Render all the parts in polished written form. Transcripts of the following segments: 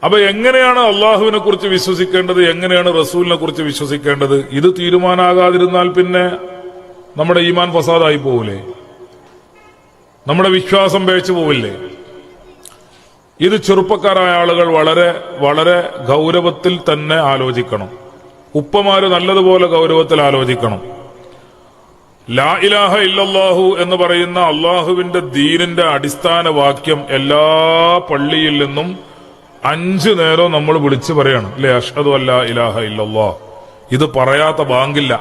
അപ്പൊ എങ്ങനെയാണ് അള്ളാഹുവിനെ കുറിച്ച് വിശ്വസിക്കേണ്ടത്, എങ്ങനെയാണ് റസൂലിനെ കുറിച്ച് വിശ്വസിക്കേണ്ടത്? ഇത് തീരുമാനാകാതിരുന്നാൽ പിന്നെ നമ്മുടെ ഈമാൻ ഫസാദായി പോവില്ലേ? നമ്മുടെ വിശ്വാസം പേച്ചു പോവില്ലേ? ഇത് ചെറുപ്പക്കാരായ ആളുകൾ വളരെ വളരെ ഗൗരവത്തിൽ തന്നെ ആലോചിക്കണം. ഉപ്പമാര് നല്ലതുപോലെ ഗൗരവത്തിൽ ആലോചിക്കണം. ലാ ഇലാഹ ഇല്ലല്ലാഹു എന്ന് പറയുന്ന അള്ളാഹുവിന്റെ ദീനിന്റെ അടിസ്ഥാന വാക്യം എല്ലാ പള്ളിയിൽ നിന്നും 5 നേരം നമ്മൾ വിളിച്ചു പറയണം, അല്ലെ? അഷ്ഹദു അല്ലാ ഇലാഹ ഇല്ലല്ലാഹ്. ഇത് പറയാത്ത ബാങ്കില്ല,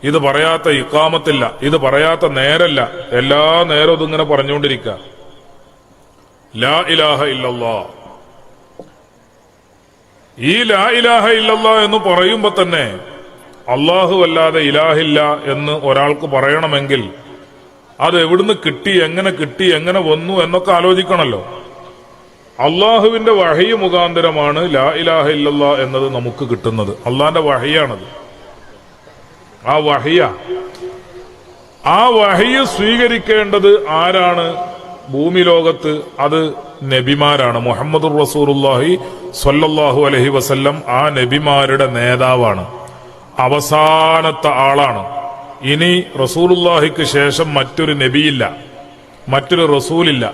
ഇത് പറയാത്ത ഇഖാമത്തില്ല, ഇത് പറയാത്ത നേരല്ല. എല്ലാ നേരവും ഇതിങ്ങനെ പറഞ്ഞുകൊണ്ടിരിക്കുക, ലാ ഇലാഹ ഇല്ലല്ലാഹ്. ഈ ലാ ഇലാഹ ഇല്ലല്ലാഹ് എന്ന് പറയുമ്പോ തന്നെ അള്ളാഹു അല്ലാതെ ഇലാഹില്ല എന്ന് ഒരാൾക്ക് പറയണമെങ്കിൽ അത് എവിടുന്ന് കിട്ടി, എങ്ങനെ വന്നു എന്നൊക്കെ ആലോചിക്കണമല്ലോ. അള്ളാഹുവിന്റെ വഹി മുഖാന്തരമാണ് ലാ ഇലാഹ ഇല്ലല്ലാഹ് എന്നത് നമുക്ക് കിട്ടുന്നത്. അള്ളാന്റെ വഹിയാണത്. ആ വഹിയ സ്വീകരിക്കേണ്ടത് ആരാണ് ഭൂമി ലോകത്ത്? അത് നബിമാരാണ്. മുഹമ്മദുർ റസൂലുള്ളാഹി സ്വല്ലല്ലാഹു അലൈഹി വസല്ലം ആ നബിമാരുടെ നേതാവാണ്, അവസാനത്തെ ആളാണ്. ഇനി റസൂലുള്ളാഹിക്ക് ശേഷം മറ്റൊരു നബിയില്ല, മറ്റൊരു റസൂലില്ല.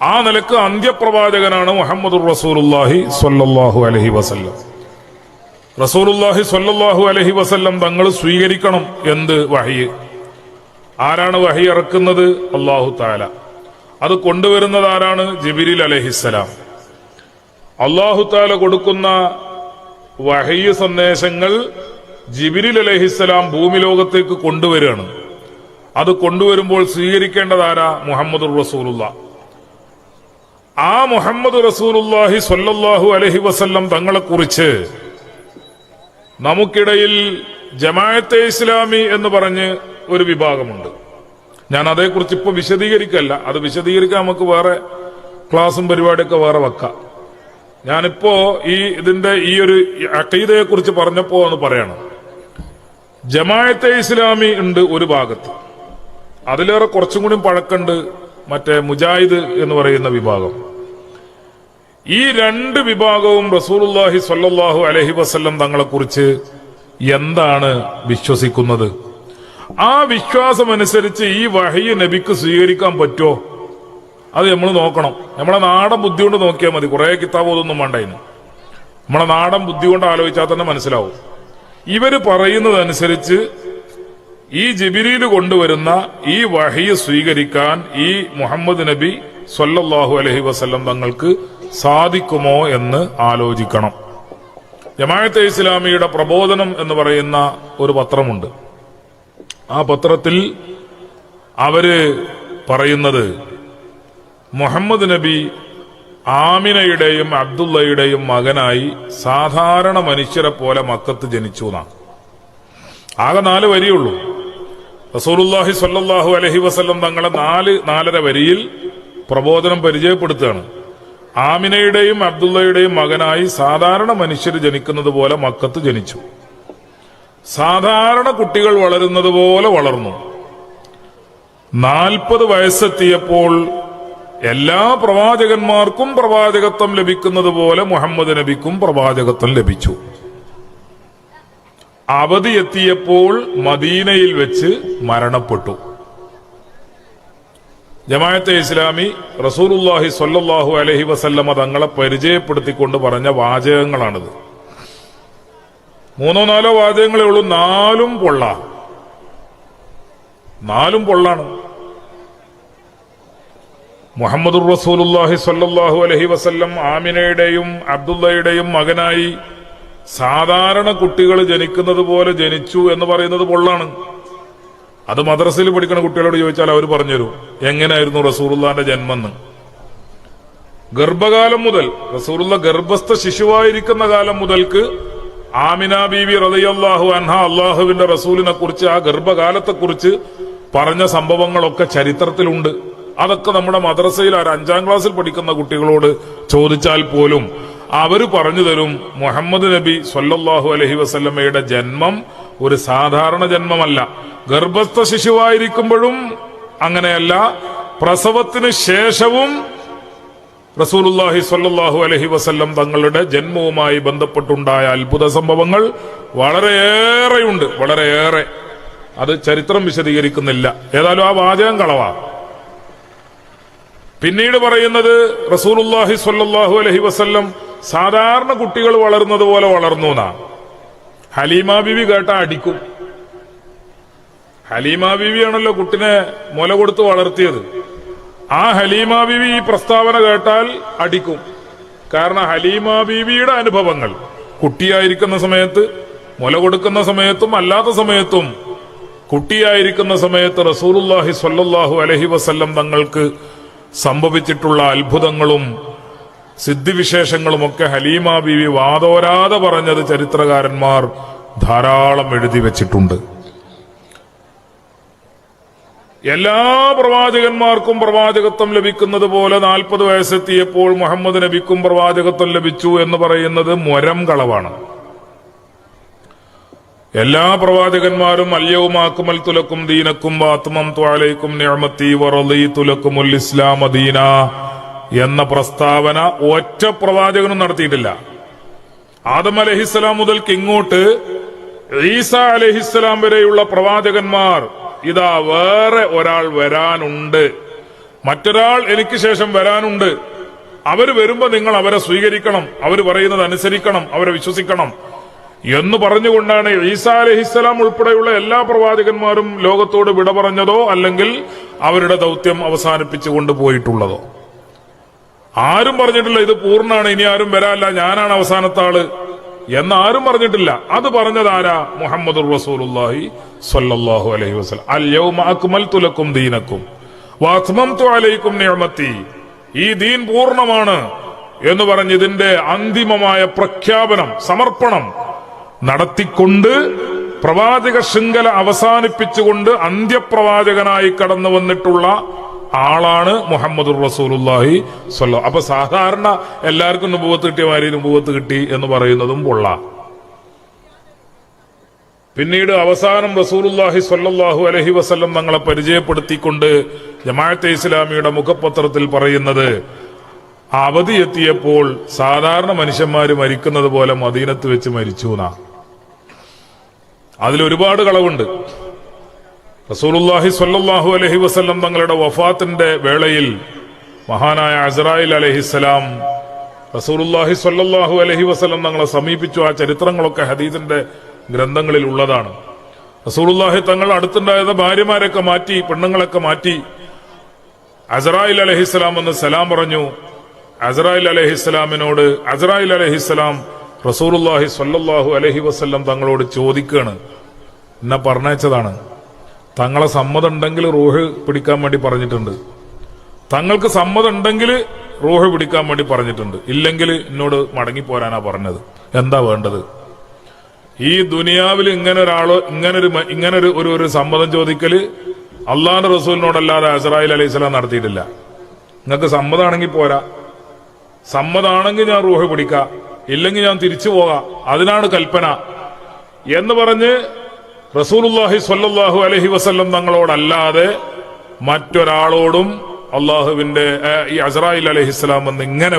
ആ നിലക്ക് അന്ത്യപ്രവാചകനാണ് മുഹമ്മദുർ റസൂലുള്ളാഹി സ്വല്ലല്ലാഹു അലൈഹി വസല്ലം. റസൂലുള്ളാഹി സ്വല്ലല്ലാഹു അലൈഹി വസല്ലം തങ്ങൾ സ്വീകരിക്കണം. എന്ത്? വഹി. ആരാണ് വഹി ഇറക്കുന്നത്? അല്ലാഹു തആല. അത് കൊണ്ടുവരുന്നത് ആരാണ്? ജിബ്രീൽ അലൈഹിസ്സലാം. അല്ലാഹു തആല കൊടുക്കുന്ന വഹി സന്ദേശങ്ങൾ ജിബ്രീൽ അലൈഹിസ്സലാം ഭൂമി ലോകത്തേക്ക് കൊണ്ടുവരികയാണ്. അത് കൊണ്ടുവരുമ്പോൾ സ്വീകരിക്കേണ്ടത് ആരാ? മുഹമ്മദുർ റസൂലുള്ളാഹ്. ആ മുഹമ്മദ് റസൂലുള്ളാഹി സ്വല്ലല്ലാഹു അലൈഹി വസല്ലം തങ്ങളെക്കുറിച്ച് നമുക്കിടയിൽ ജമാഅത്തെ ഇസ്ലാമി എന്ന് പറഞ്ഞ് ഒരു വിഭാഗമുണ്ട്. ഞാൻ അതേക്കുറിച്ച് ഇപ്പൊ വിശദീകരിക്കല്ല, അത് വിശദീകരിക്കാൻ നമുക്ക് വേറെ ക്ലാസും പരിപാടിയൊക്കെ വേറെ വെക്കാം. ഞാനിപ്പോ ഇതിന്റെ ഈ ഒരു അഖീദയെ കുറിച്ച് പറഞ്ഞപ്പോ എന്ന് പറയണം. ജമാഅത്തെ ഇസ്ലാമി ഉണ്ട് ഒരു ഭാഗത്ത്, അതിലേറെ കുറച്ചും കൂടി പഴക്കമുണ്ട് മറ്റേ മുജാഹിദ് എന്ന് പറയുന്ന വിഭാഗം. ഈ 2 വിഭാഗവും റസൂലുള്ളാഹി സ്വല്ലല്ലാഹു അലൈഹി വസല്ലം തങ്ങളെക്കുറിച്ച് എന്താണ് വിശ്വസിക്കുന്നത്? ആ വിശ്വാസമനുസരിച്ച് ഈ വഹി നബിക്ക് സ്വീകരിക്കാൻ പറ്റുമോ? അത് നമ്മൾ നോക്കണം. നമ്മളെ നാടൻ ബുദ്ധി കൊണ്ട് നോക്കിയാൽ മതി. കുറെ കിതാബ് ഒന്നും വേണ്ട. നമ്മളെ നാടൻ ബുദ്ധി കൊണ്ട് ആലോചിച്ചാൽ തന്നെ മനസ്സിലാവും. ഇവര് പറയുന്നതനുസരിച്ച് ഈ ജിബ്രീൽ കൊണ്ടുവരുന്ന ഈ വഹി സ്വീകരിക്കാൻ ഈ മുഹമ്മദ് നബി സ്വല്ലല്ലാഹു അലൈഹി വസല്ലം തങ്ങൾക്ക് സാധിക്കുമോ എന്ന് ആലോചിക്കണം. ജമാഅത്തെ ഇസ്ലാമിയുടെ പ്രബോധനം എന്ന് പറയുന്ന ഒരു പത്രമുണ്ട്. ആ പത്രത്തിൽ അവര് പറയുന്നത് മുഹമ്മദ് നബി ആമിനയുടെയും അബ്ദുള്ളയുടെയും മകനായി സാധാരണ മനുഷ്യരെ പോലെ മക്കത്ത് ജനിച്ചു എന്നാണ്. ആകെ 4 വരിയുള്ളൂ. റസൂലുള്ളാഹി സ്വല്ലല്ലാഹു അലൈഹി വസല്ലം തങ്ങളെ 4.5 വരിയിൽ പ്രബോധനം പരിചയപ്പെടുത്തുകയാണ്. ആമിനയുടെയും അബ്ദുള്ളയുടെയും മകനായി സാധാരണ മനുഷ്യർ ജനിക്കുന്നത് പോലെ മക്കത്ത് ജനിച്ചു. സാധാരണ കുട്ടികൾ വളരുന്നത് പോലെ വളർന്നു. 40 വയസ്സെത്തിയപ്പോൾ എല്ലാ പ്രവാചകന്മാർക്കും പ്രവാചകത്വം ലഭിക്കുന്നത് പോലെ മുഹമ്മദ് നബിക്കും പ്രവാചകത്വം ലഭിച്ചു. അവധി എത്തിയപ്പോൾ മദീനയിൽ വെച്ച് മരണപ്പെട്ടു. ജമാഅത്തെ ഇസ്ലാമി റസൂലുള്ളാഹി സ്വല്ലല്ലാഹു അലൈഹി വസല്ലമ തങ്ങളെ പരിചയപ്പെടുത്തിക്കൊണ്ട് പറഞ്ഞ വാചകങ്ങളാണിത്. 3-4 വാചകങ്ങളേ ഉള്ളൂ. 4ഉം പൊള്ളാണ്. മുഹമ്മദുർ റസൂലുള്ളാഹി സ്വല്ലല്ലാഹു അലൈഹി വസല്ലം ആമിനയുടെയും അബ്ദുള്ളയുടെയും മകനായി സാധാരണ കുട്ടികൾ ജനിക്കുന്നത് പോലെ ജനിച്ചു എന്ന് പറയുന്നത് പൊള്ളാണ്. അത് മദ്രസയിൽ പഠിക്കുന്ന കുട്ടികളോട് ചോദിച്ചാൽ അവർ പറഞ്ഞുതരും എങ്ങനെയായിരുന്നു റസൂലുള്ളാന്റെ ജന്മെന്ന്. ഗർഭകാലം മുതൽ, റസൂലുള്ള ഗർഭസ്ഥ ശിശുവായിരിക്കുന്ന കാലം മുതൽക്ക് ആമിന ബീവി റളിയല്ലാഹു അൻഹ അള്ളാഹുവിന്റെ റസൂലിനെ കുറിച്ച്, ആ ഗർഭകാലത്തെക്കുറിച്ച് പറഞ്ഞ സംഭവങ്ങളൊക്കെ ചരിത്രത്തിലുണ്ട്. അതൊക്കെ നമ്മുടെ മദ്രസയിൽ 5-ാം ക്ലാസ്സിൽ പഠിക്കുന്ന കുട്ടികളോട് ചോദിച്ചാൽ പോലും അവര് പറഞ്ഞു തരും മുഹമ്മദ് നബി സ്വല്ലല്ലാഹു അലൈഹി വസല്ലമയുടെ ജന്മം ഒരു സാധാരണ ജന്മമല്ല. ഗർഭസ്ഥ ശിശുവായിരിക്കുമ്പോഴും അങ്ങനെയല്ല, പ്രസവത്തിന് ശേഷവും റസൂലുള്ളാഹി സ്വല്ലല്ലാഹു അലൈഹി വസല്ലം തങ്ങളുടെ ജന്മവുമായി ബന്ധപ്പെട്ടുണ്ടായ അത്ഭുത സംഭവങ്ങൾ വളരെയേറെയുണ്ട്, വളരെയേറെ. അത് ചരിത്രം വിശദീകരിക്കുന്നില്ല. ഏതായാലും ആ വാചകം കളവാ. പിന്നീട് പറയുന്നത് റസൂലുള്ളാഹി സ്വല്ലല്ലാഹു അലൈഹി വസല്ലം സാധാരണ കുട്ടികൾ വളർന്നത് പോലെ വളർന്നു എന്നാ. ഹലീമ ബീവി കേട്ടാ അടിക്കും. ഹലീമ ബീവിയാണല്ലോ കുട്ടിനെ മുല കൊടുത്ത് വളർത്തിയത്. ആ ഹലീമ ബീവി ഈ പ്രസ്താവന കേട്ടാൽ അടിക്കും. കാരണം ഹലീമ ബീവിയുടെ അനുഭവങ്ങൾ കുട്ടിയായിരിക്കുന്ന സമയത്ത്, മുല കൊടുക്കുന്ന സമയത്തും അല്ലാത്ത സമയത്തും, കുട്ടിയായിരിക്കുന്ന സമയത്ത് റസൂലുള്ളാഹി സ്വല്ലല്ലാഹു അലൈഹി വസല്ലം തങ്ങൾക്ക് സംഭവിച്ചിട്ടുള്ള അത്ഭുതങ്ങളും സിദ്ധിവിശേഷങ്ങളുമൊക്കെ ഹലീമ ബീവി വാതോരാതെ പറഞ്ഞത് ചരിത്രകാരന്മാർ ധാരാളം എഴുതി വച്ചിട്ടുണ്ട്. എല്ലാ പ്രവാചകന്മാർക്കും പ്രവാചകത്വം ലഭിക്കുന്നത് പോലെ 40 വയസ്സെത്തിയപ്പോൾ മുഹമ്മദ് നബിക്കും പ്രവാചകത്വം ലഭിച്ചു എന്ന് പറയുന്നത് മൊരം കളവാണ്. എല്ലാ പ്രവാചകന്മാരും അൽയൗമ അക്മൽതു ലക്കും ദീനക്കും വഅത്മംതു അലൈക്കും നിഅമതി വറളീതു ലക്കുമുൽ ഇസ്ലാമ ദീന എന്ന പ്രസ്താവന ഒറ്റ പ്രവാചകനും നടത്തിയിട്ടില്ല. ആദം അലൈഹിസ്സലാം മുതൽക്ക് ഇങ്ങോട്ട് ഈസ അലൈഹിസ്സലാം വരെയുള്ള പ്രവാചകന്മാർ ഇതാ വേറെ ഒരാൾ വരാനുണ്ട്, മറ്റൊരാൾ എനിക്ക് ശേഷം വരാനുണ്ട്, അവര് വരുമ്പോ നിങ്ങൾ അവരെ സ്വീകരിക്കണം, അവർ പറയുന്നത് അനുസരിക്കണം, അവരെ വിശ്വസിക്കണം എന്ന് പറഞ്ഞുകൊണ്ടാണ് ഈസാ അലൈഹിസ്സലാം ഉൾപ്പെടെയുള്ള എല്ലാ പ്രവാചകന്മാരും ലോകത്തോട് വിട പറഞ്ഞതോ അല്ലെങ്കിൽ അവരുടെ ദൗത്യം അവസാനിപ്പിച്ചു കൊണ്ടുപോയിട്ടുള്ളതോ. ആരും പറഞ്ഞിട്ടില്ല ഇത് പൂർണ്ണാണ്, ഇനി ആരും വരാല്ല, ഞാനാണ് അവസാനത്തെ ആള് എന്നാരും പറഞ്ഞിട്ടില്ല. അത് പറഞ്ഞതാരാ? മുഹമ്മദുർ റസൂലുള്ളാഹി സ്വല്ലല്ലാഹു അലൈഹി വസല്ലം. അൽ യൗമ അക്മൽതു ലക്കും ദീനക്കും വഅത്മംതു അലൈക്കും നിഅമതി. ഈ ദീൻ പൂർണ്ണമാണ് എന്ന് പറഞ്ഞ് ഇതിന്റെ അന്തിമമായ പ്രഖ്യാപനം, സമർപ്പണം നടത്തിക്കൊണ്ട് പ്രവാചക ശൃംഖല അവസാനിപ്പിച്ചുകൊണ്ട് അന്ത്യപ്രവാചകനായി കടന്നു വന്നിട്ടുള്ള ആളാണ് മുഹമ്മദുർ റസൂലുള്ളാഹി സ്വല്ലല്ലാഹു. അപ്പൊ സാധാരണ എല്ലാവർക്കും നുബുവത്ത് കിട്ടിയ മാതിരി നുബുവത്ത് കിട്ടി എന്ന് പറയുന്നതും കൊള്ളാം. പിന്നീട് അവസാനം റസൂലുള്ളാഹി സ്വല്ലല്ലാഹു അലൈഹി വസല്ലം തങ്ങളെ പരിചയപ്പെടുത്തിക്കൊണ്ട് ജമാഅത്തെ ഇസ്ലാമിയുടെ മുഖപത്രത്തിൽ പറയുന്നത്, അവധി എത്തിയപ്പോൾ സാധാരണ മനുഷ്യന്മാര് മരിക്കുന്നത് പോലെ മദീനത്ത് വെച്ച് മരിച്ചു എന്നാ. അതിലൊരുപാട് കളവുണ്ട്. റസൂലുള്ളാഹി സ്വല്ലല്ലാഹു അലൈഹി വസല്ലം തങ്ങളുടെ വഫാത്തിന്റെ വേളയിൽ മഹാനായ അസ്റായിൽ അലൈഹിസ്സലാം റസൂലുള്ളാഹി സ്വല്ലല്ലാഹു അലൈഹി വസല്ലം തങ്ങളെ സമീപിച്ചു. ആ ചരിത്രങ്ങളൊക്കെ ഹദീസിന്റെ ഗ്രന്ഥങ്ങളിൽ ഉള്ളതാണ്. റസൂലുള്ളാഹി തങ്ങൾ അടുത്തുണ്ടായിരുന്ന ഭാര്യമാരൊക്കെ മാറ്റി, പെണ്ണുങ്ങളൊക്കെ മാറ്റി അസ്റായിൽ അലൈഹിസ്സലാം എന്ന് സലാം പറഞ്ഞു. അസ്റായിൽ അലൈഹിസ്സലാമിനോട് അസ്റായിൽ അലൈഹിസ്സലാം റസൂലുള്ളാഹി സ്വല്ലല്ലാഹു അലൈഹി വസല്ലം തങ്ങളോട് ചോദിക്കുകയാണ്, എന്നെ പറഞ്ഞയച്ചതാണ്, തങ്ങളെ സമ്മതം ഉണ്ടെങ്കിൽ റൂഹ് പിടിക്കാൻ വേണ്ടി പറഞ്ഞിട്ടുണ്ട്, തങ്ങൾക്ക് സമ്മതം ഉണ്ടെങ്കിൽ റൂഹ് പിടിക്കാൻ വേണ്ടി പറഞ്ഞിട്ടുണ്ട്, ഇല്ലെങ്കിൽ എന്നോട് മടങ്ങിപ്പോരാനാ പറഞ്ഞത്, എന്താ വേണ്ടത്? ഈ ദുനിയാവിൽ ഇങ്ങനൊരു ഒരു സമ്മതം ചോദിക്കല് അള്ളാഹുവിന്റെ റസൂലിനോടല്ലാതെ അസ്റായിൽ അലൈഹിസ്സലാം നടത്തിയിട്ടില്ല. നിങ്ങൾക്ക് സമ്മതമാണെങ്കിൽ പോരാ, സമ്മതമാണെങ്കിൽ ഞാൻ റൂഹ് പിടിക്കാം, ഇല്ലെങ്കിൽ ഞാൻ തിരിച്ചു പോകാം, അതിനാണ് കൽപ്പന എന്ന് പറഞ്ഞ് റസൂലുള്ളാഹി സ്വല്ലല്ലാഹു അലൈഹി വസല്ലം തങ്ങളോടല്ലാതെ മറ്റൊരാളോടും അള്ളാഹുവിന്റെ ഈ അസ്റായിൽ അലൈഹിസ്സലാം എന്ന് ഇങ്ങനെ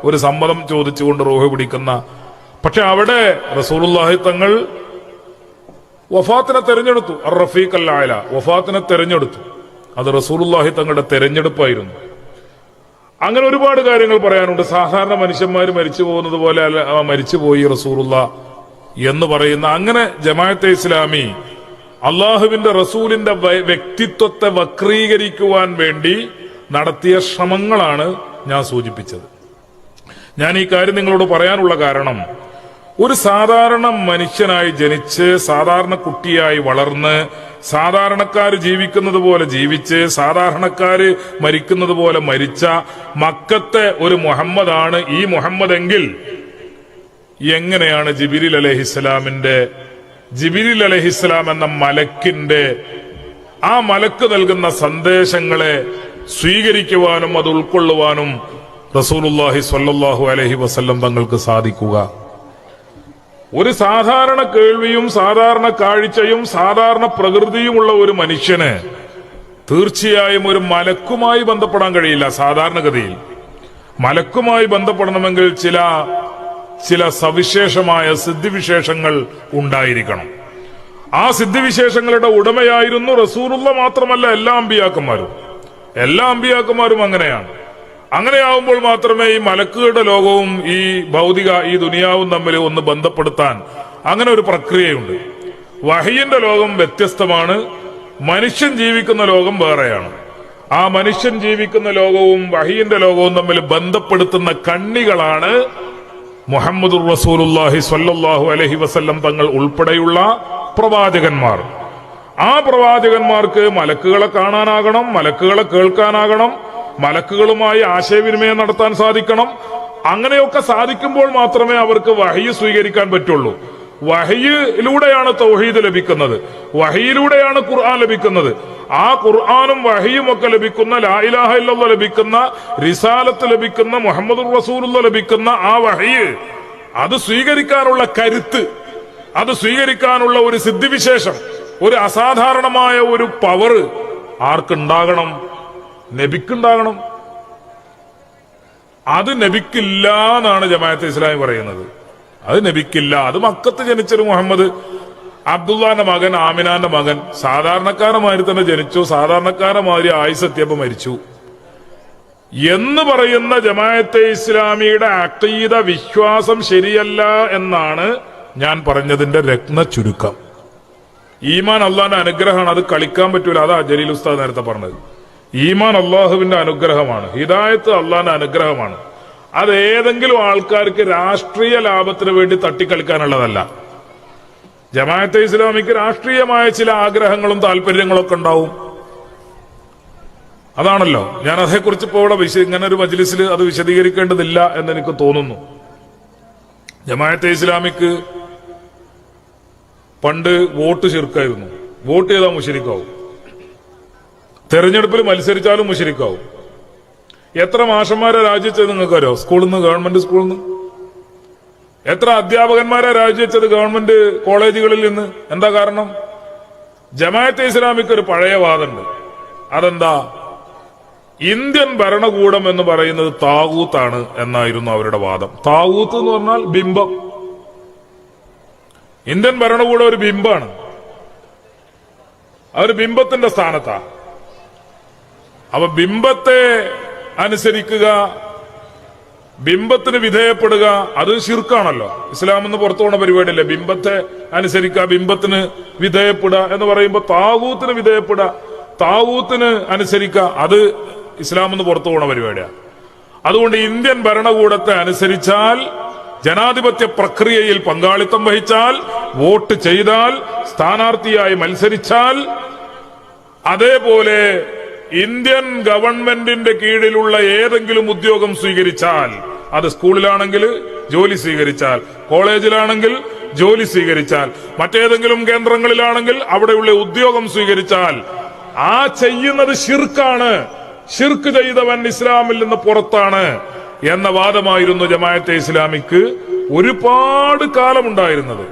ഒരു സമ്മതം ചോദിച്ചുകൊണ്ട് റൂഹ് പിടിക്കുന്ന. പക്ഷെ അവിടെ റസൂലുള്ളാഹി തങ്ങൾ വഫാത്തിനെ തെരഞ്ഞെടുത്തു. അർ റഫീഖ് അൽ അഅല, വഫാത്തിനെ തെരഞ്ഞെടുത്തു. അത് റസൂലുള്ളാഹി തങ്ങളുടെ തെരഞ്ഞെടുപ്പായിരുന്നു. അങ്ങനെ ഒരുപാട് കാര്യങ്ങൾ പറയാനുണ്ട്. സാധാരണ മനുഷ്യന്മാർ മരിച്ചു പോകുന്നത് പോലെ മരിച്ചുപോയി റസൂലുള്ളാഹ് എന്ന് പറയുന്ന അങ്ങനെ ജമാഅത്തെ ഇസ്ലാമി അള്ളാഹുവിന്റെ റസൂലിന്റെ വ്യക്തിത്വത്തെ വക്രീകരിക്കുവാൻ വേണ്ടി നടത്തിയ ശ്രമങ്ങളാണ് ഞാൻ സൂചിപ്പിച്ചത്. ഞാൻ ഈ കാര്യം നിങ്ങളോട് പറയാനുള്ള കാരണം, ഒരു സാധാരണ മനുഷ്യനായി ജനിച്ച് സാധാരണ കുട്ടിയായി വളർന്ന് സാധാരണക്കാര് ജീവിക്കുന്നത് പോലെ ജീവിച്ച് സാധാരണക്കാര് മരിക്കുന്നത് പോലെ മരിച്ച മക്കത്തെ ഒരു മുഹമ്മദാണ് ഈ മുഹമ്മദ് എങ്കിൽ എങ്ങനെയാണ് ജിബ്രീൽ അലൈഹിസ്സലാം എന്ന മലക്കിന്റെ ആ മലക്ക് നൽകുന്ന സന്ദേശങ്ങളെ സ്വീകരിക്കുവാനും അത് ഉൾക്കൊള്ളുവാനും റസൂലുള്ളാഹി സ്വല്ലല്ലാഹു അലൈഹി വസല്ലം തങ്ങൾക്ക് സാധിക്കുക? ഒരു സാധാരണ കേൾവിയും സാധാരണ കാഴ്ചയും സാധാരണ പ്രകൃതിയുമുള്ള ഒരു മനുഷ്യന് തീർച്ചയായും ഒരു മലക്കുമായി ബന്ധപ്പെടാൻ കഴിയില്ല സാധാരണഗതിയിൽ. മലക്കുമായി ബന്ധപ്പെടണമെങ്കിൽ ചില സവിശേഷമായ സിദ്ധിവിശേഷങ്ങൾ ഉണ്ടായിരിക്കണം. ആ സിദ്ധിവിശേഷങ്ങളുടെ ഉടമയായിരുന്നു റസൂലുള്ള. മാത്രമല്ല എല്ലാ അമ്പിയാക്കന്മാരും അങ്ങനെയാണ്. അങ്ങനെയാവുമ്പോൾ മാത്രമേ ഈ മലക്കുകളുടെ ലോകവും ഈ ദുനിയാവും തമ്മിൽ ഒന്ന് ബന്ധപ്പെടുത്താൻ അങ്ങനെ ഒരു പ്രക്രിയയുണ്ട്. വഹയിന്റെ ലോകം വ്യത്യസ്തമാണ്, മനുഷ്യൻ ജീവിക്കുന്ന ലോകം വേറെയാണ്. ആ മനുഷ്യൻ ജീവിക്കുന്ന ലോകവും വഹയിന്റെ ലോകവും തമ്മിൽ ബന്ധപ്പെടുത്തുന്ന കണ്ണികളാണ് മുഹമ്മദുർ റസൂലുള്ളാഹി സ്വല്ലല്ലാഹു അലൈഹി വസല്ലം തങ്ങൾ ഉൾപ്പെടെയുള്ള പ്രവാചകന്മാർ. ആ പ്രവാചകന്മാർക്ക് മലക്കുകളെ കാണാനാകണം, മലക്കുകളെ കേൾക്കാനാകണം, മലക്കുകളുമായി ആശയവിനിമയം നടത്താൻ സാധിക്കണം. അങ്ങനെയൊക്കെ സാധിക്കുമ്പോൾ മാത്രമേ അവർക്ക് വഹയി സ്വീകരിക്കാൻ പറ്റുള്ളൂ. വഹയിലൂടെയാണ് തൗഹീദ് ലഭിക്കുന്നത്, വഹയിലൂടെയാണ് ഖുർആൻ ലഭിക്കുന്നത്. ആ ഖുർആനും വഹയും ഒക്കെ ലഭിക്കുന്ന, ലാ ഇലാഹ ഇല്ലല്ലാഹ് ലഭിക്കുന്ന, റിസാലത്ത് ലഭിക്കുന്ന, മുഹമ്മദുർ റസൂലുള്ളാഹി ലഭിക്കുന്ന ആ വഹയ്, അത് സ്വീകരിക്കാനുള്ള കരുത്ത്, അത് സ്വീകരിക്കാനുള്ള ഒരു സിദ്ധിവിശേഷം, ഒരു അസാധാരണമായ ഒരു പവർ ആർക്കുണ്ടാകണം? നബിക്കുണ്ടാകണം. അത് നബിക്കില്ല എന്നാണ് ജമാഅത്തെ ഇസ്ലാമി പറയുന്നത്. അത് നബിക്കില്ല. അത് മക്കത്ത് ജനിച്ചൊരു മുഹമ്മദ്, അബ്ദുള്ളാന്റെ മകൻ, ആമിനാന്റെ മകൻ, സാധാരണക്കാരമാതിരി തന്നെ ജനിച്ചു, സാധാരണക്കാരമാതിരി ആയുസെത്തിയപ്പോ മരിച്ചു എന്ന് പറയുന്ന ജമാഅത്തെ ഇസ്ലാമിയുടെ അഖീദ വിശ്വാസം ശരിയല്ല എന്നാണ് ഞാൻ പറഞ്ഞതിന്റെ രത്ന ചുരുക്കം. ഈമാൻ അള്ളാന്റെ അനുഗ്രഹമാണ്, അത് കളിക്കാൻ പറ്റൂല. അതാ ജലീൽ ഉസ്താദ് നേരത്തെ പറഞ്ഞത്. ഈമാൻ അള്ളാഹുവിന്റെ അനുഗ്രഹമാണ്, ഹിദായത്ത് അള്ളാന്റെ അനുഗ്രഹമാണ്. അത് ഏതെങ്കിലും ആൾക്കാർക്ക് രാഷ്ട്രീയ ലാഭത്തിന് വേണ്ടി തട്ടിക്കളിക്കാനുള്ളതല്ല. ജമാഅത്തെ ഇസ്ലാമിക്ക് രാഷ്ട്രീയമായ ചില ആഗ്രഹങ്ങളും താല്പര്യങ്ങളൊക്കെ ഉണ്ടാവും. അതാണല്ലോ. ഞാൻ അതേക്കുറിച്ച് ഇപ്പോൾ ഇവിടെ ഇങ്ങനെ ഒരു മജ്ലിസിൽ അത് വിശദീകരിക്കേണ്ടതില്ല എന്നെനിക്ക് തോന്നുന്നു. ജമാഅത്തെ ഇസ്ലാമിക്ക് പണ്ട് വോട്ട് ശിർക്കായിരുന്നു. വോട്ട് ചെയ്താൽ മുശ്രിക്കാവും, തെരഞ്ഞെടുപ്പിൽ മത്സരിച്ചാലും മുശ്രിക്കാവും. എത്ര മാഷന്മാരെ രാജിച്ചത് നിങ്ങൾക്കറിയോ? സ്കൂളിൽ നിന്ന്, ഗവൺമെന്റ് സ്കൂളിൽ നിന്ന്. എത്ര അധ്യാപകന്മാരെ രാജിവെച്ചത് ഗവൺമെന്റ് കോളേജുകളിൽ നിന്ന്. എന്താ കാരണം? ജമാഅത്തെ ഇസ്ലാമിക്ക് ഒരു പഴയ വാദമുണ്ട്. അതെന്താ? ഇന്ത്യൻ ഭരണകൂടം എന്ന് പറയുന്നത് താഗൂത്താണ് എന്നായിരുന്നു അവരുടെ വാദം. താഗൂത്ത് എന്ന് പറഞ്ഞാൽ ബിംബം. ഇന്ത്യൻ ഭരണകൂടം ഒരു ബിംബാണ്. അവർ ബിംബത്തിന്റെ സ്ഥാനത്താ. അപ്പൊ ബിംബത്തെ അനുസരിക്കുക, ബിംബത്തിന് വിധേയപ്പെടുക, അത് ശിർക്കാണല്ലോ. ഇസ്ലാം എന്ന് പുറത്തു പോണ പരിപാടിയല്ലേ. ബിംബത്തെ അനുസരിക്കുക, ബിംബത്തിന് വിധേയപ്പെടുക എന്ന് പറയുമ്പോൾ താഗൂത്തിന് വിധേയപ്പെടുക, താഗൂത്തിന് അനുസരിക്കുക, അത് ഇസ്ലാം എന്ന് പുറത്തു പോണ പരിപാടിയാണ്. അതുകൊണ്ട് ഇന്ത്യൻ ഭരണകൂടത്തെ അനുസരിച്ചാൽ, ജനാധിപത്യ പ്രക്രിയയിൽ പങ്കാളിത്തം വഹിച്ചാൽ, വോട്ട് ചെയ്താൽ, സ്ഥാനാർത്ഥിയായി മത്സരിച്ചാൽ, അതേപോലെ ഇന്ത്യൻ ഗവൺമെന്റിന്റെ കീഴിലുള്ള ഏതെങ്കിലും ഉദ്യോഗം സ്വീകരിച്ചാൽ, അത് സ്കൂളിലാണെങ്കിൽ ജോലി സ്വീകരിച്ചാൽ, കോളേജിലാണെങ്കിൽ ജോലി സ്വീകരിച്ചാൽ, മറ്റേതെങ്കിലും കേന്ദ്രങ്ങളിലാണെങ്കിൽ അവിടെയുള്ള ഉദ്യോഗം സ്വീകരിച്ചാൽ, ആ ചെയ്യുന്നത് ശിർക്കാണ്, ശിർക്ക് ചെയ്തവൻ ഇസ്ലാമിൽ നിന്ന് പുറത്താണ് എന്ന വാദമായിരുന്നു ജമാഅത്തെ ഇസ്ലാമിക്ക് ഒരുപാട് കാലമുണ്ടായിരുന്നത്.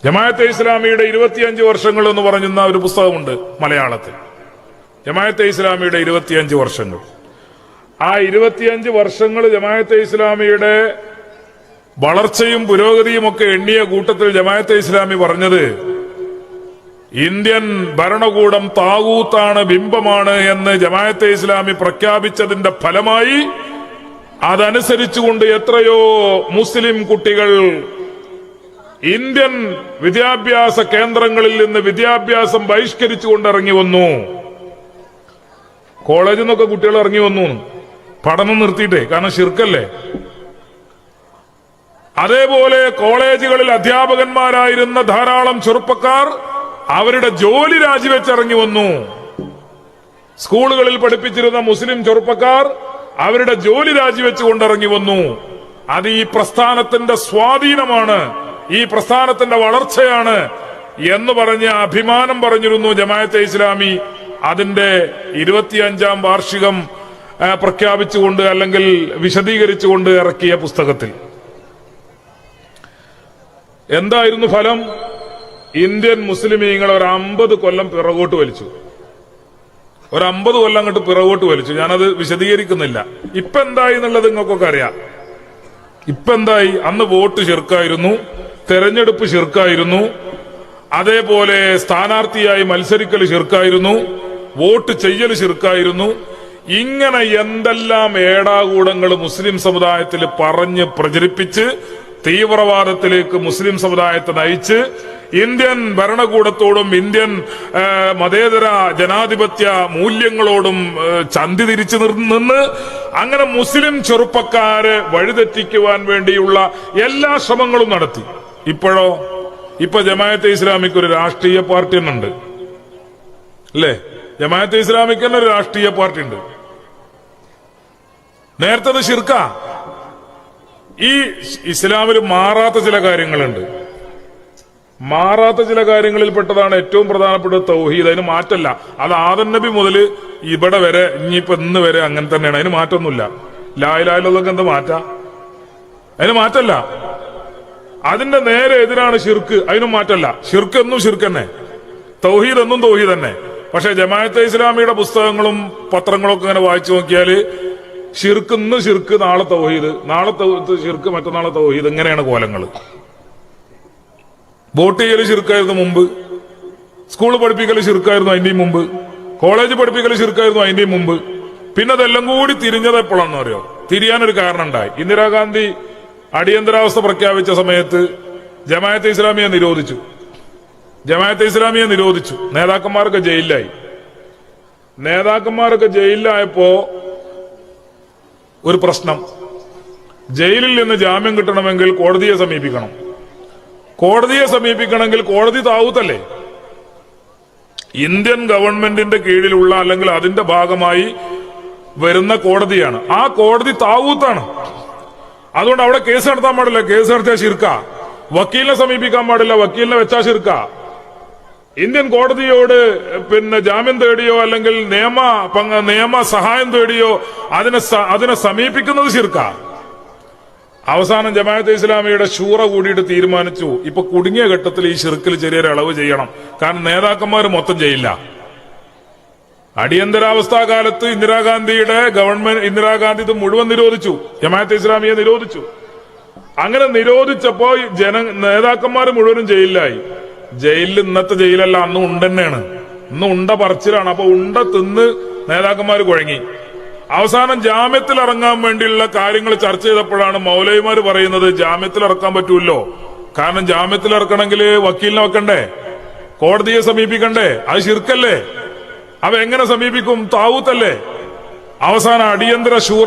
ജമാഅത്തെ ഇസ്ലാമിയുടെ 25 വർഷങ്ങൾ എന്ന് പറയുന്ന ഒരു പുസ്തകമുണ്ട് മലയാളത്തിൽ. ജമാഅത്തെ ഇസ്ലാമിയുടെ 25 വർഷങ്ങൾ. ആ 25 വർഷങ്ങൾ ജമാഅത്തെ ഇസ്ലാമിയുടെ വളർച്ചയും പുരോഗതിയും ഒക്കെ എണ്ണിയ കൂട്ടത്തിൽ ജമാഅത്തെ ഇസ്ലാമി പറഞ്ഞത്, ഇന്ത്യൻ ഭരണകൂടം താഗൂത്താണ്, ബിംബമാണ് എന്ന് ജമാഅത്തെ ഇസ്ലാമി പ്രഖ്യാപിച്ചതിന്റെ ഫലമായി അതനുസരിച്ചുകൊണ്ട് എത്രയോ മുസ്ലിം കുട്ടികൾ ഇന്ത്യൻ വിദ്യാഭ്യാസ കേന്ദ്രങ്ങളിൽ നിന്ന് വിദ്യാഭ്യാസം ബഹിഷ്കരിച്ചുകൊണ്ട് ഇറങ്ങി വന്നു. കോളേജിൽ നിന്നൊക്കെ കുട്ടികൾ ഇറങ്ങി വന്നു, പഠനം നിർത്തിയിട്ടേ, കാരണം ശിർക്കല്ലേ. അതേപോലെ കോളേജുകളിൽ അധ്യാപകന്മാരായിരുന്ന ധാരാളം ചെറുപ്പക്കാർ അവരുടെ ജോലി രാജിവെച്ചിറങ്ങി വന്നു. സ്കൂളുകളിൽ പഠിപ്പിച്ചിരുന്ന മുസ്ലിം ചെറുപ്പക്കാർ അവരുടെ ജോലി രാജിവെച്ചുകൊണ്ടിറങ്ങി വന്നു. അത് ഈ പ്രസ്ഥാനത്തിന്റെ സ്വാധീനമാണ്, ഈ പ്രസ്ഥാനത്തിന്റെ വളർച്ചയാണ് എന്ന് പറഞ്ഞ് അഭിമാനം പറഞ്ഞിരുന്നു ജമാഅത്തെ ഇസ്ലാമി. അതിന്റെ 25ാം വാർഷികം പ്രഖ്യാപിച്ചുകൊണ്ട് അല്ലെങ്കിൽ വിശദീകരിച്ചുകൊണ്ട് ഇറക്കിയ പുസ്തകത്തിൽ എന്തായിരുന്നു ഫലം? ഇന്ത്യൻ മുസ്ലിമീങ്ങൾ ഒരു 50 കൊല്ലം പിറകോട്ട് വലിച്ചു. ഒരു 50 കൊല്ലം അങ്ങോട്ട് പിറകോട്ട് വലിച്ചു. ഞാനത് വിശദീകരിക്കുന്നില്ല. ഇപ്പൊ എന്തായി എന്നുള്ളത് നിങ്ങൾക്കൊക്കെ അറിയാം. ഇപ്പൊ എന്തായി? അന്ന് വോട്ട് ശിർക്കായിരുന്നു, തെരഞ്ഞെടുപ്പ് ശിർക്കായിരുന്നു, അതേപോലെ സ്ഥാനാർത്ഥിയായി മത്സരിക്കൽ ശിർക്കായിരുന്നു, വോട്ട് ചെയ്യൽ ശിർക്കായിരുന്നു. ഇങ്ങനെ എന്തെല്ലാം ഏടാകൂടങ്ങൾ മുസ്ലിം സമുദായത്തിൽ പറഞ്ഞ് പ്രചരിപ്പിച്ച് തീവ്രവാദത്തിലേക്ക് മുസ്ലിം സമുദായത്തെ നയിച്ച് ഇന്ത്യൻ ഭരണകൂടത്തോടും ഇന്ത്യൻ മതേതര ജനാധിപത്യ മൂല്യങ്ങളോടും ചന്തി തിരിച്ചു നിന്ന് അങ്ങനെ മുസ്ലിം ചെറുപ്പക്കാരെ വഴിതെറ്റിക്കുവാൻ വേണ്ടിയുള്ള എല്ലാ ശ്രമങ്ങളും നടത്തി. ഇപ്പൊ ജമാഅത്തെ ഇസ്ലാമിക്ക് ഒരു രാഷ്ട്രീയ പാർട്ടി ഉണ്ട്, അല്ലേ? ജമാഅത്തെ ഇസ്ലാമിക്ക് തന്നെ ഒരു രാഷ്ട്രീയ പാർട്ടി ഉണ്ട്. നേരത്തെ ശിർക്ക. ഈ ഇസ്ലാമിൽ മാറാത്ത ചില കാര്യങ്ങളുണ്ട്. മാറാത്ത ചില കാര്യങ്ങളിൽ പെട്ടതാണ് ഏറ്റവും പ്രധാനപ്പെട്ട തൗഹീദ്. അതിന് മാറ്റല്ല. അത് ആദം നബി മുതൽ ഇവിടെ വരെ ഇനിയിപ്പോ ഇന്ന് വരെ അങ്ങനെ തന്നെയാണ്. അതിന് മാറ്റമൊന്നുമില്ല. ലാ ഇലാഹ ഇല്ലല്ലാഹ് എന്ത് മാറ്റാ? അതിന് മാറ്റല്ല. അതിന്റെ നേരെ എതിരാണ് ഷിർക്ക്. അതിനും മാറ്റല്ല. ഷിർക്ക് എന്നും ഷിർക്ക് തന്നെ, തൗഹീദ് എന്നും തൗഹീദ് തന്നെ. പക്ഷെ ജമാഅത്തെ ഇസ്ലാമിയുടെ പുസ്തകങ്ങളും പത്രങ്ങളൊക്കെ ഇങ്ങനെ വായിച്ചു നോക്കിയാല് ഷിർക്ക് ഇന്ന് ഷിർക്ക്, നാളെ തൗഹീദ്, നാളെ ഷിർക്ക്, മറ്റന്നാളെ തൗഹീദ്. ഇങ്ങനെയാണ് കോലങ്ങൾ. വോട്ട് ചെയ്യൽ ഷിർക്കായിരുന്നു മുമ്പ്, സ്കൂൾ പഠിപ്പിക്കൽ ഷിർക്കായിരുന്നു അതിന്റെയും മുമ്പ്, കോളേജ് പഠിപ്പിക്കൽ ഷിർക്കായിരുന്നു അതിന്റെയും മുമ്പ്. പിന്നെ അതെല്ലാം കൂടി തിരിഞ്ഞത് എപ്പോഴാണെന്ന് അറിയോ? തിരിയാനൊരു കാരണം ഉണ്ടായി. ഇന്ദിരാഗാന്ധി അടിയന്തരാവസ്ഥ പ്രഖ്യാപിച്ച സമയത്ത് ജമാഅത്തെ ഇസ്ലാമിയെ നിരോധിച്ചു. നേതാക്കന്മാരൊക്കെ ജയിലിലായപ്പോ ഒരു പ്രശ്നം. ജയിലിൽ നിന്ന് ജാമ്യം കിട്ടണമെങ്കിൽ കോടതിയെ സമീപിക്കണമെങ്കിൽ കോടതി താവൂത്തല്ലേ? ഇന്ത്യൻ ഗവൺമെന്റിന്റെ കീഴിലുള്ള അല്ലെങ്കിൽ അതിന്റെ ഭാഗമായി വരുന്ന കോടതിയാണ്. ആ കോടതി താവൂത്താണ്. അതുകൊണ്ട് അവിടെ കേസ് നടത്താൻ പാടില്ല. കേസ് നടത്തിയാൽ ശിർക്ക. വക്കീലിനെ സമീപിക്കാൻ പാടില്ല. വക്കീലിനെ വെച്ചാൽ ശിർക്ക. ഇന്ത്യൻ കോടതിയോട് ജാമ്യം തേടിയോ അല്ലെങ്കിൽ നിയമ സഹായം തേടിയോ അതിനെ സമീപിക്കുന്നത് ശിർക്ക. അവസാനം ജമാഅത്തെ ഇസ്ലാമിയുടെ ശൂറ കൂടിയിട്ട് തീരുമാനിച്ചു, ഇപ്പൊ കുടുങ്ങിയ ഘട്ടത്തിൽ ഈ ശിർക്കിൽ ചെറിയൊരു ഇളവ് ചെയ്യണം. കാരണം നേതാക്കന്മാർ മൊത്തം ചെയ്യില്ല. അടിയന്തരാവസ്ഥാ കാലത്ത് ഇന്ദിരാഗാന്ധി ഇത് മുഴുവൻ നിരോധിച്ചു. ജമാഅത്തെ ഇസ്ലാമിയെ നിരോധിച്ചു. അങ്ങനെ നിരോധിച്ചപ്പോ നേതാക്കന്മാർ മുഴുവനും ജയിലിലായി. ജയിലിൽ ഇന്നത്തെ ജയിലല്ല, അന്ന് ഉണ്ടെന്നെയാണ്. ഇന്ന് ഉണ്ട പറച്ചിലാണ്. അപ്പൊ ഉണ്ട തിന്ന് നേതാക്കന്മാർ കുഴങ്ങി. അവസാനം ജാമ്യത്തിൽ ഇറങ്ങാൻ വേണ്ടിയുള്ള കാര്യങ്ങൾ ചർച്ച ചെയ്തപ്പോഴാണ് മൗലവിമാർ പറയുന്നത് ജാമ്യത്തിൽ ഇറക്കാൻ പറ്റൂല്ലോ. കാരണം ജാമ്യത്തിൽ ഇറക്കണമെങ്കിൽ വക്കീലിനെ വെക്കണ്ടേ, കോടതിയെ സമീപിക്കണ്ടേ? അത് ശിർക്കല്ലേ? അവ എങ്ങനെ സമീപിക്കും? താവൂത്തല്ലേ? അവസാനം അടിയന്തര ശൂറ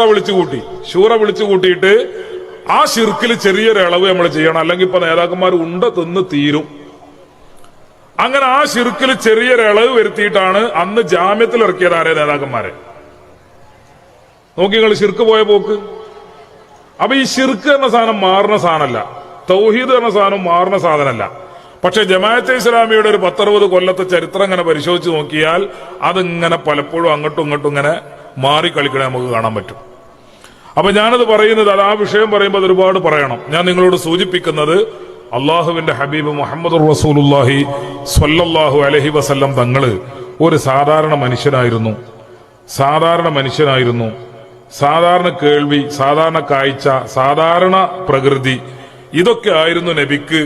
വിളിച്ചു കൂട്ടിയിട്ട് ആ ശിർക്കിൽ ചെറിയൊരു ഇളവ് നമ്മൾ ചെയ്യണം, അല്ലെങ്കിൽ ഇപ്പൊ നേതാക്കന്മാർ ഉണ്ട തിന്ന് തീരും. അങ്ങനെ ആ ശിർക്കിൽ ചെറിയൊരു ഇളവ് വരുത്തിയിട്ടാണ് അന്ന് ജാമ്യത്തിൽ ഇറക്കിയത് ആരെ? നേതാക്കന്മാരെ. നോക്കി നിങ്ങൾ ശിർക്ക് പോയ പോക്ക്. അപ്പൊ ഈ ശിർക്ക് എന്ന സാധനം മാറുന്ന സാധനമല്ല, തൗഹീദ് എന്ന സാധനം മാറുന്ന സാധനമല്ല. പക്ഷെ ജമാഅത്തെ ഇസ്ലാമിയുടെ ഒരു 10-60 കൊല്ലത്തെ ചരിത്രം ഇങ്ങനെ പരിശോധിച്ച് നോക്കിയാൽ അതിങ്ങനെ പലപ്പോഴും അങ്ങോട്ടും ഇങ്ങോട്ടും ഇങ്ങനെ മാറിക്കളിക്കണേ നമുക്ക് കാണാൻ പറ്റും. അപ്പൊ ഞാനത് പറയുന്നത്, അത് ആ വിഷയം പറയുമ്പോൾ അത് ഒരുപാട് പറയണം. ഞാൻ നിങ്ങളോട് സൂചിപ്പിക്കുന്നത് അള്ളാഹുവിന്റെ ഹബീബ് മുഹമ്മദ് റസൂലുള്ളാഹി സ്വല്ലല്ലാഹു അലൈഹി വസല്ലം തങ്ങള് ഒരു സാധാരണ മനുഷ്യനായിരുന്നു. സാധാരണ കേൾവി, സാധാരണ കാഴ്ച, സാധാരണ പ്രകൃതി, ഇതൊക്കെ ആയിരുന്നു നബിക്ക്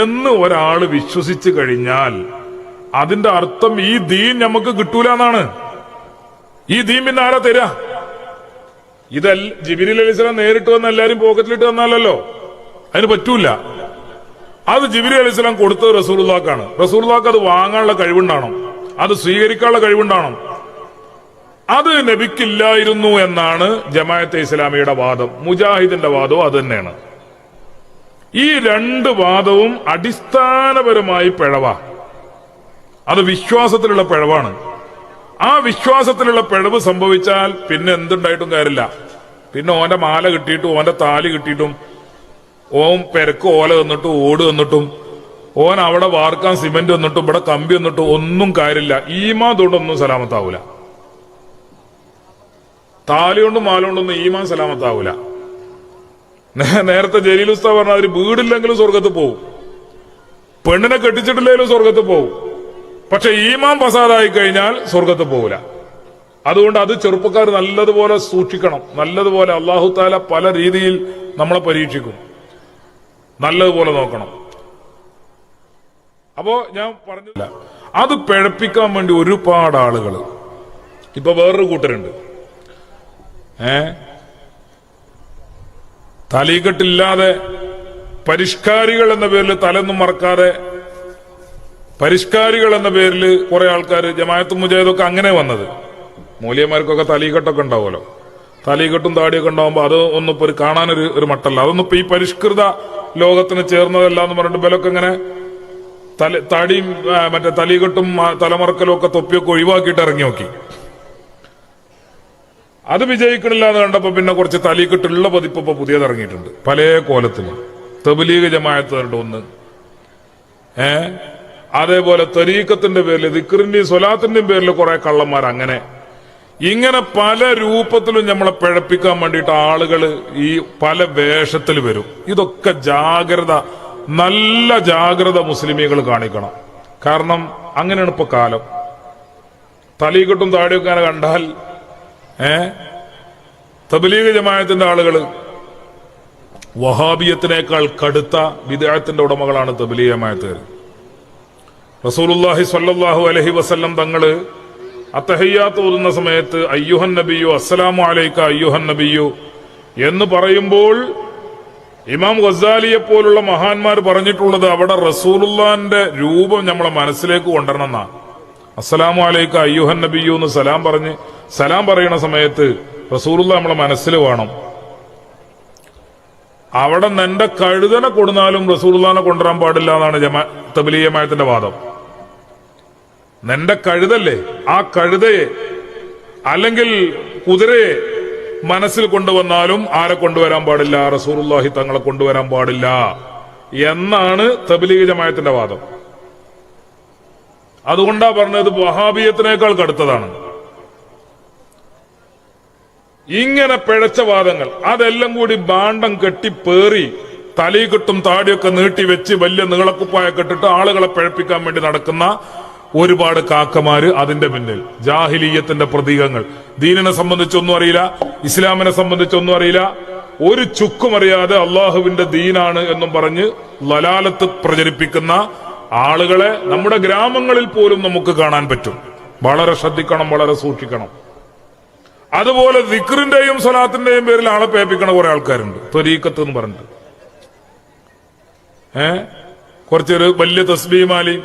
എന്ന് ഒരാള് വിശ്വസിച്ചു കഴിഞ്ഞാൽ അതിന്റെ അർത്ഥം ഈ ദീൻ നമുക്ക് കിട്ടൂല എന്നാണ്. ഈ ദീൻ പിന്നെ ആരാ തരാ? ജിബ്രീൽ അലൈഹിസ്സലാം നേരിട്ട് വന്ന് എല്ലാരും പോക്കറ്റിലിട്ട് തന്നാലല്ലോ, അതിന് പറ്റൂല. അത് ജിബ്രീൽ അലൈഹിസ്സലാം കൊടുത്തത് റസൂലുള്ളാഹിക്കാണ്. റസൂലുള്ളാഹിക്ക് അത് വാങ്ങാനുള്ള കഴിവുണ്ടാവണം, അത് സ്വീകരിക്കാനുള്ള കഴിവുണ്ടാവണം. അത് നബിക്കില്ലായിരുന്നു എന്നാണ് ജമാഅത്തെ ഇസ്ലാമിയുടെ വാദം. മുജാഹിദിന്റെ വാദവും അത് തന്നെയാണ്. ഈ രണ്ട് വാദവും അടിസ്ഥാനപരമായി പിഴവാ. അത് വിശ്വാസത്തിലുള്ള പിഴവാണ്. ആ വിശ്വാസത്തിലുള്ള പിഴവ് സംഭവിച്ചാൽ പിന്നെ എന്തുണ്ടായിട്ടും കാര്യമില്ല. പിന്നെ ഓന്റെ മാല കിട്ടിയിട്ടും ഓന്റെ താലി കിട്ടിയിട്ടും ഓൻ പെരക്ക് ഓല തന്നിട്ടും ഓട് തന്നിട്ടും ഓൻ അവിടെ വാർക്കാൻ സിമന്റ് തന്നിട്ടും ഇവിടെ കമ്പി തന്നിട്ടും ഒന്നും കാര്യമില്ല. ഈമാൻ തൊണ്ടൊന്നും സലാമത്താവൂല. താലി കൊണ്ടും മാല കൊണ്ടൊന്നും ഈമാൻ സലാമത്താവൂല. നേരത്തെ ജലീൽ ഉസ്താദ് പറഞ്ഞ ഒരു വീടില്ലെങ്കിലും സ്വർഗത്ത് പോവും, പെണ്ണിനെ കെട്ടിച്ചിട്ടില്ലെങ്കിലും സ്വർഗത്ത് പോവും. പക്ഷെ ഈമാൻ ഫസാദായി കഴിഞ്ഞാൽ സ്വർഗത്ത് പോവില്ല. അതുകൊണ്ട് അത് ചെറുപ്പക്കാർ നല്ലതുപോലെ സൂക്ഷിക്കണം. നല്ലതുപോലെ അല്ലാഹു തആല പല രീതിയിൽ നമ്മളെ പരീക്ഷിക്കും. നല്ലതുപോലെ നോക്കണം. അപ്പോ ഞാൻ പറഞ്ഞില്ല, അത് പിഴപ്പിക്കാൻ വേണ്ടി ഒരുപാട് ആളുകൾ ഇപ്പൊ വേറൊരു കൂട്ടരുണ്ട്. തലീകെട്ടില്ലാതെ പരിഷ്കാരികൾ എന്ന പേരിൽ തലൊന്നും മറക്കാതെ പരിഷ്കാരികൾ എന്ന പേരിൽ കുറെ ആൾക്കാർ ജമാഅത്തുൽ മുജാഹിദൊക്കെ അങ്ങനെ വന്നത്. മൂല്യന്മാർക്കൊക്കെ തലീകെട്ടൊക്കെ ഉണ്ടാവുമല്ലോ. തലീകെട്ടും താടിയൊക്കെ ഉണ്ടാവുമ്പോ അത് ഒന്നും ഇപ്പൊ കാണാനൊരു മട്ടല്ല. അതൊന്നും ഇപ്പൊ ഈ പരിഷ്കൃത ലോകത്തിന് ചേർന്നതല്ല എന്ന് പറഞ്ഞിട്ട് ബലൊക്കെ ഇങ്ങനെ താടിയും മറ്റേ തലീകെട്ടും തലമറക്കലും ഒക്കെ തൊപ്പിയൊക്കെ ഒഴിവാക്കിയിട്ട് ഇറങ്ങി നോക്കി. അത് വിജയിക്കണില്ല എന്ന് കണ്ടപ്പോ പിന്നെ കുറച്ച് തലീകെട്ടുള്ള പതിപ്പ് ഇപ്പൊ പുതിയത് ഇറങ്ങിയിട്ടുണ്ട് പല കോലത്തിന്. തബ്ലീഗ് ജമാഅത്തുകാരുടെ ഒന്ന്, അതേപോലെ തരീഖത്തിന്റെ പേരിൽ ദിക്റിന്റെയും സ്വലാത്തിന്റെയും പേരിൽ കുറെ കള്ളന്മാർ, ഇങ്ങനെ പല രൂപത്തിലും നമ്മളെ പിഴപ്പിക്കാൻ വേണ്ടിയിട്ട് ആളുകൾ ഈ പല വേഷത്തിൽ വരും. ഇതൊക്കെ ജാഗ്രത, നല്ല ജാഗ്രത മുസ്ലിമീങ്ങൾ കാണിക്കണം. കാരണം അങ്ങനെയാണ് ഇപ്പൊ കാലം. തലീകെട്ടും താടിയൊക്കെ അങ്ങനെ കണ്ടാൽ തബ്ലീഗ് ജമാഅത്തിന്റെ ആളുകൾ വഹാബിയത്തിനേക്കാൾ കടുത്ത ബിദ്അത്തിന്റെ ഉടമകളാണ് തബ്ലീഗ് ജമാഅത്തുകാർ. റസൂലുള്ളാഹി സ്വല്ലല്ലാഹു അലൈഹി വസല്ലം തങ്ങള് അത്തഹിയ്യാത്ത് ഓതുന്ന സമയത്ത് അയ്യുഹൻ നബിയു അസ്സലാമു അലൈക അയ്യുഹൻ നബിയു എന്ന് പറയുമ്പോൾ ഇമാം ഗസാലിയെ പോലുള്ള മഹാന്മാർ പറഞ്ഞിട്ടുള്ളത് അവിടെ റസൂലുള്ളാന്റെ രൂപം നമ്മളെ മനസ്സിലേക്ക് കൊണ്ടുവരണം എന്നാ. അസ്സലാമു അലൈക അയ്യുഹൻ നബിയു എന്ന് സലാം പറയണ സമയത്ത് റസൂലുള്ള നമ്മളെ മനസ്സിൽ വേണം. അവിടെ നിന്റെ കഴുതനെ കൊടുന്നാലും റസൂലുള്ളാനെ കൊണ്ടുവരാൻ പാടില്ല എന്നാണ് തബ്ലീഗ് ജമാഅത്തിന്റെ വാദം. നിന്റെ കഴുതല്ലേ, ആ കഴുതയെ അല്ലെങ്കിൽ കുതിരയെ മനസ്സിൽ കൊണ്ടുവന്നാലും ആരെ കൊണ്ടുവരാൻ പാടില്ല? റസൂലുള്ളാഹി തങ്ങളെ കൊണ്ടുവരാൻ പാടില്ല എന്നാണ് തബ്ലീഗ് ജമാഅത്തിന്റെ വാദം. അതുകൊണ്ടാ പറഞ്ഞത് വഹാബിയത്തിനേക്കാൾ കടുത്തതാണ്. ഇങ്ങനെ പിഴച്ച വാദങ്ങൾ അതെല്ലാം കൂടി ബാണ്ടം കെട്ടിപ്പേറി തലീകെട്ടും താടിയൊക്കെ നീട്ടിവെച്ച് വലിയ നീളക്കുപ്പായൊക്കെ ഇട്ടിട്ട് ആളുകളെ പിഴപ്പിക്കാൻ വേണ്ടി നടക്കുന്ന ഒരുപാട് കാക്കമാര് അതിന്റെ പിന്നിൽ. ജാഹിലിയ്യത്തിന്റെ പ്രതീകങ്ങൾ, ദീനിനെ സംബന്ധിച്ചൊന്നും അറിയില്ല, ഇസ്ലാമിനെ സംബന്ധിച്ചൊന്നും അറിയില്ല, ഒരു ചുക്കും അറിയാതെ അള്ളാഹുവിന്റെ ദീനാണ് എന്നും പറഞ്ഞ് ലലാലത്ത് പ്രചരിപ്പിക്കുന്ന ആളുകളെ നമ്മുടെ ഗ്രാമങ്ങളിൽ പോലും നമുക്ക് കാണാൻ പറ്റും. വളരെ ശ്രദ്ധിക്കണം, വളരെ സൂക്ഷിക്കണം. അതുപോലെ ദിക്റിന്റെയും സ്വലാത്തിന്റെയും പേരിൽ ആളെ പേപ്പിക്കണ കുറെ ആൾക്കാരുണ്ട്. ത്വരീഖത്ത് എന്ന് പറഞ്ഞിട്ട് കുറച്ചൊരു വലിയ തസ്ബീഹ്,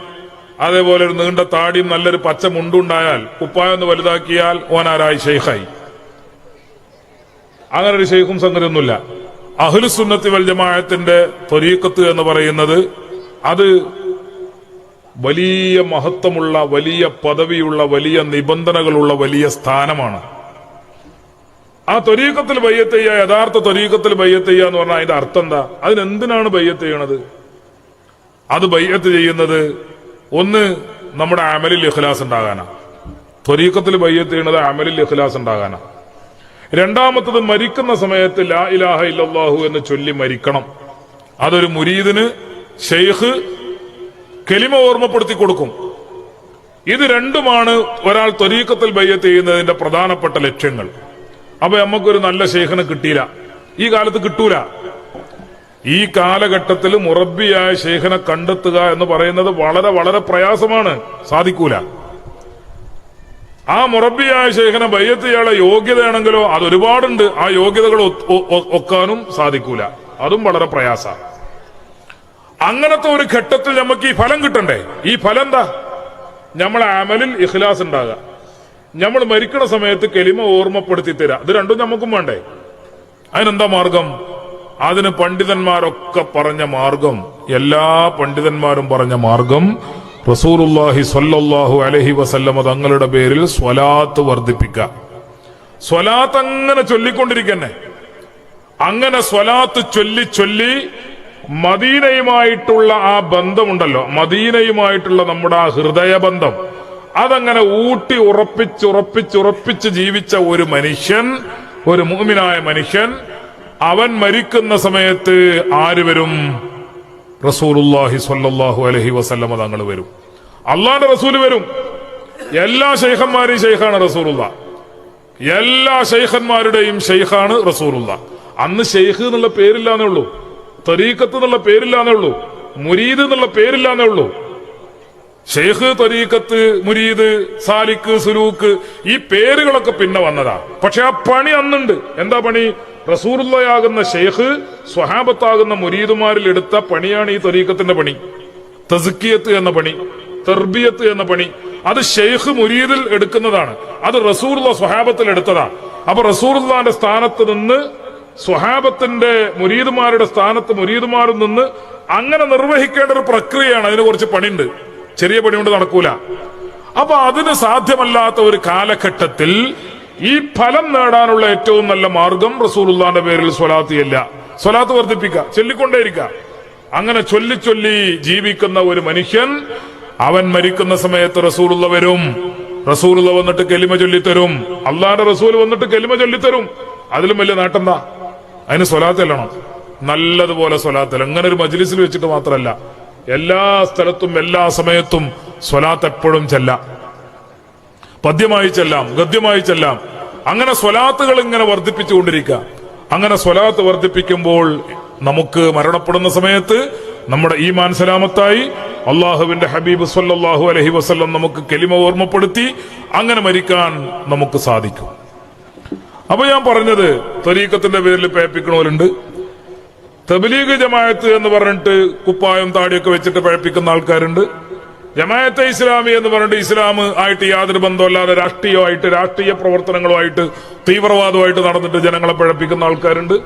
അതേപോലെ ഒരു നീണ്ട താടിയും നല്ലൊരു പച്ച മുണ്ടുണ്ടായാൽ കുപ്പായൊന്ന് വലുതാക്കിയാൽ ഓനാരായി ഷെയ്ഖായി. അങ്ങനെ ഒരു ഷെയ്ഖും സംഗതിയൊന്നുമില്ല. അഹ്ലുസ് സുന്നത്തി വൽ ജമാഅത്തിന്റെ ത്വരീഖത്ത് എന്ന് പറയുന്നത് അത് വലിയ മഹത്വമുള്ള, വലിയ പദവിയുള്ള, വലിയ നിബന്ധനകളുള്ള വലിയ സ്ഥാനമാണ്. ആ ത്വരീഖത്തിൽ ബയ്യത്ത് ചെയ്യുക, യഥാർത്ഥ ത്വരീഖത്തിൽ ബയ്യത്ത് ചെയ്യുക എന്ന് പറഞ്ഞാൽ അതിന്റെ അർത്ഥം എന്താ? അതിനെന്തിനാണ് ബയ്യത്ത് ചെയ്യണത്? അത് ബയ്യത്ത് ചെയ്യുന്നത് ഒന്ന് നമ്മുടെ അമലിൽ ഇഖ്ലാസ് ഉണ്ടാകാനാ. ത്വരീഖത്തിൽ ബയ്യത്ത് ചെയ്യുന്നത് അമലിൽ ഇഖ്ലാസ് ഉണ്ടാകാനാ. രണ്ടാമത്തത് മരിക്കുന്ന സമയത്ത് ലാ ഇലാഹ ഇല്ലല്ലാഹു എന്ന് ചൊല്ലി മരിക്കണം. അതൊരു മുരീദിന് ഷെയ്ഖ് കലിമ ഓർമ്മപ്പെടുത്തി കൊടുക്കും. ഇത് രണ്ടുമാണ് ഒരാൾ ത്വരീഖത്തിൽ ബയ്യത്ത് ചെയ്യുന്നതിന്റെ പ്രധാനപ്പെട്ട ലക്ഷ്യങ്ങൾ. അപ്പൊ നമുക്കൊരു നല്ല ഷെയ്ഖിനെ കിട്ടിയില്ല, ഈ കാലത്ത് കിട്ടൂല. ഈ കാലഘട്ടത്തിൽ മുറബിയായ ഷെയ്ഖിനെ കണ്ടെത്തുക എന്ന് പറയുന്നത് വളരെ വളരെ പ്രയാസമാണ്, സാധിക്കൂല. ആ മുറബിയായ ഷെയ്ഖിനെ ബയ്യത്ത് ചെയ്യാനുള്ള യോഗ്യതയാണെങ്കിലോ അതൊരുപാടുണ്ട്, ആ യോഗ്യതകൾ ഒക്കാനും സാധിക്കൂല, അതും വളരെ പ്രയാസ. അങ്ങനത്തെ ഒരു ഘട്ടത്തിൽ നമുക്ക് ഈ ഫലം കിട്ടണ്ടേ? ഈ ഫലം എന്താ? നമ്മളെ അമലിൽ ഇഖ്ലാസ് ഉണ്ടാകുക, നമ്മൾ മരിക്കണ സമയത്ത് കലിമ ഓർമ്മപ്പെടുത്തി തരാ. ഇത് രണ്ടും നമുക്കും വേണ്ടേ? അതിനെന്താ മാർഗം? അതിന് പണ്ഡിതന്മാരൊക്കെ പറഞ്ഞ മാർഗം, എല്ലാ പണ്ഡിതന്മാരും പറഞ്ഞ മാർഗം റസൂലുള്ളാഹി സ്വല്ലല്ലാഹു അലൈഹി വസല്ലമ തങ്ങളുടെ പേരിൽ സ്വലാത്ത് വർദ്ധിപ്പിക്കുക. സ്വലാത്ത് അങ്ങനെ ചൊല്ലിക്കൊണ്ടിരിക്കന്നെ. അങ്ങനെ സ്വലാത്ത് ചൊല്ലി ചൊല്ലി മദീനയുമായിട്ടുള്ള ആ ബന്ധമുണ്ടല്ലോ, മദീനയുമായിട്ടുള്ള നമ്മുടെ ആ ഹൃദയബന്ധം, അതങ്ങനെ ഊട്ടി ഉറപ്പിച്ച് ജീവിച്ച ഒരു മനുഷ്യൻ, ഒരു മുഅ്മിനായ മനുഷ്യൻ, അവൻ മരിക്കുന്ന സമയത്ത് ആര് വരും? റസൂലുള്ളാഹി സ്വല്ലല്ലാഹു അലൈഹി വസല്ലമ തങ്ങൾ വരും, അള്ളാന്റെ റസൂല് വരും. എല്ലാ ശൈഖന്മാരും ശൈഖാണ് റസൂലുള്ള. എല്ലാ ശൈഖന്മാരുടെയും ശൈഖാണ് റസൂലുള്ള. അന്ന് ശൈഖ് എന്നുള്ള പേരില്ലാന്നേ ഉള്ളൂ, തരീഖത്ത് എന്നുള്ള പേരില്ലാന്നേ ഉള്ളൂ, മുരീദ് എന്നുള്ള പേരില്ലാന്നേ ഉള്ളൂ. ഷെയ്ഖ്, ത്വരീഖത്ത്, മുരീദ്, സാലിക്ക്, സുലൂക്ക്, ഈ പേരുകളൊക്കെ പിന്നെ വന്നതാ. പക്ഷെ ആ പണി അന്നുണ്ട്. എന്താ പണി? റസൂലുള്ളയാകുന്ന ഷെയ്ഖ് സ്വഹാബത്താകുന്ന മുരീദുമാരിൽ എടുത്ത പണിയാണ് ഈ ത്വരീഖത്തിന്റെ പണി. തസ്കിയത്ത് എന്ന പണി, തർബിയത്ത് എന്ന പണി, അത് ഷെയ്ഖ് മുരീദിൽ എടുക്കുന്നതാണ്. അത് റസൂലുള്ള സ്വഹാബത്തിൽ എടുത്തതാ. അപ്പൊ റസൂലുള്ളാന്റെ സ്ഥാനത്ത് നിന്ന്, സ്വഹാബത്തിന്റെ മുരീദുമാരുടെ സ്ഥാനത്ത് മുരീദുമാരിൽ നിന്ന് അങ്ങനെ നിർവഹിക്കേണ്ട ഒരു പ്രക്രിയയാണ്. അതിന് കുറച്ച് പണിയുണ്ട്, ചെറിയ പണി കൊണ്ട് നടക്കൂല. അപ്പൊ അതിന് സാധ്യമല്ലാത്ത ഒരു കാലഘട്ടത്തിൽ ഈ ഫലം നേടാനുള്ള ഏറ്റവും നല്ല മാർഗം റസൂലുള്ളാന്റെ പേരിൽ സ്വലാത്ത് ചെല്ല, സ്വലാത്ത് വർദ്ധിപ്പിക്കുക, ചൊല്ലിക്കൊണ്ടേയിരിക്കുക. അങ്ങനെ ചൊല്ലി ചൊല്ലി ജീവിക്കുന്ന ഒരു മനുഷ്യൻ, അവൻ മരിക്കുന്ന സമയത്ത് റസൂലുള്ള വരും. റസൂലുള്ള വന്നിട്ട് കലിമ ചൊല്ലിത്തരും. അള്ളാന്റെ റസൂൽ വന്നിട്ട് കലിമ ചൊല്ലിത്തരും. അതിലും വലിയ നേട്ടം അതിന് സ്വലാത്ത് ചെല്ലണം, നല്ലതുപോലെ സ്വലാത്ത്. അങ്ങനെ ഒരു മജ്ലിസിൽ വെച്ചിട്ട് മാത്രമല്ല, എല്ലാ സ്ഥലത്തും എല്ലാ സമയത്തും സ്വലാത്ത് എപ്പോഴും ചെല്ലാം. പദ്യമായി ചെല്ലാം, ഗദ്യമായി ചെല്ലാം. അങ്ങനെ സ്വലാത്തുകൾ ഇങ്ങനെ വർദ്ധിപ്പിച്ചുകൊണ്ടിരിക്കുക. അങ്ങനെ സ്വലാത്ത് വർദ്ധിപ്പിക്കുമ്പോൾ നമുക്ക് മരണപ്പെടുന്ന സമയത്ത് നമ്മുടെ ഈമാൻ സലാമത്തായി. അള്ളാഹുവിന്റെ ഹബീബ് സല്ലല്ലാഹു അലൈഹി വസല്ലം നമുക്ക് കലിമ ഓർമ്മപ്പെടുത്തി അങ്ങനെ മരിക്കാൻ നമുക്ക് സാധിക്കും. അപ്പൊ ഞാൻ പറഞ്ഞത്, ത്വരീഖത്തിന്റെ പേരിൽ പേപ്പിക്കണവരുണ്ട്. തബ്ലീഗ് ജമാഅത്ത് എന്ന് പറഞ്ഞിട്ട് കുപ്പായം താടിയൊക്കെ വെച്ചിട്ട് പഴപ്പിക്കുന്ന ആൾക്കാരുണ്ട്. ജമാഅത്തെ ഇസ്ലാമി എന്ന് പറഞ്ഞിട്ട് ഇസ്ലാം ആയിട്ട് യാതൊരു ബന്ധമല്ലാതെ രാഷ്ട്രീയമായിട്ട്, രാഷ്ട്രീയ പ്രവർത്തനങ്ങളുമായിട്ട്, തീവ്രവാദമായിട്ട് നടന്നിട്ട് ജനങ്ങളെ പഴപ്പിക്കുന്ന ആൾക്കാരുണ്ട്.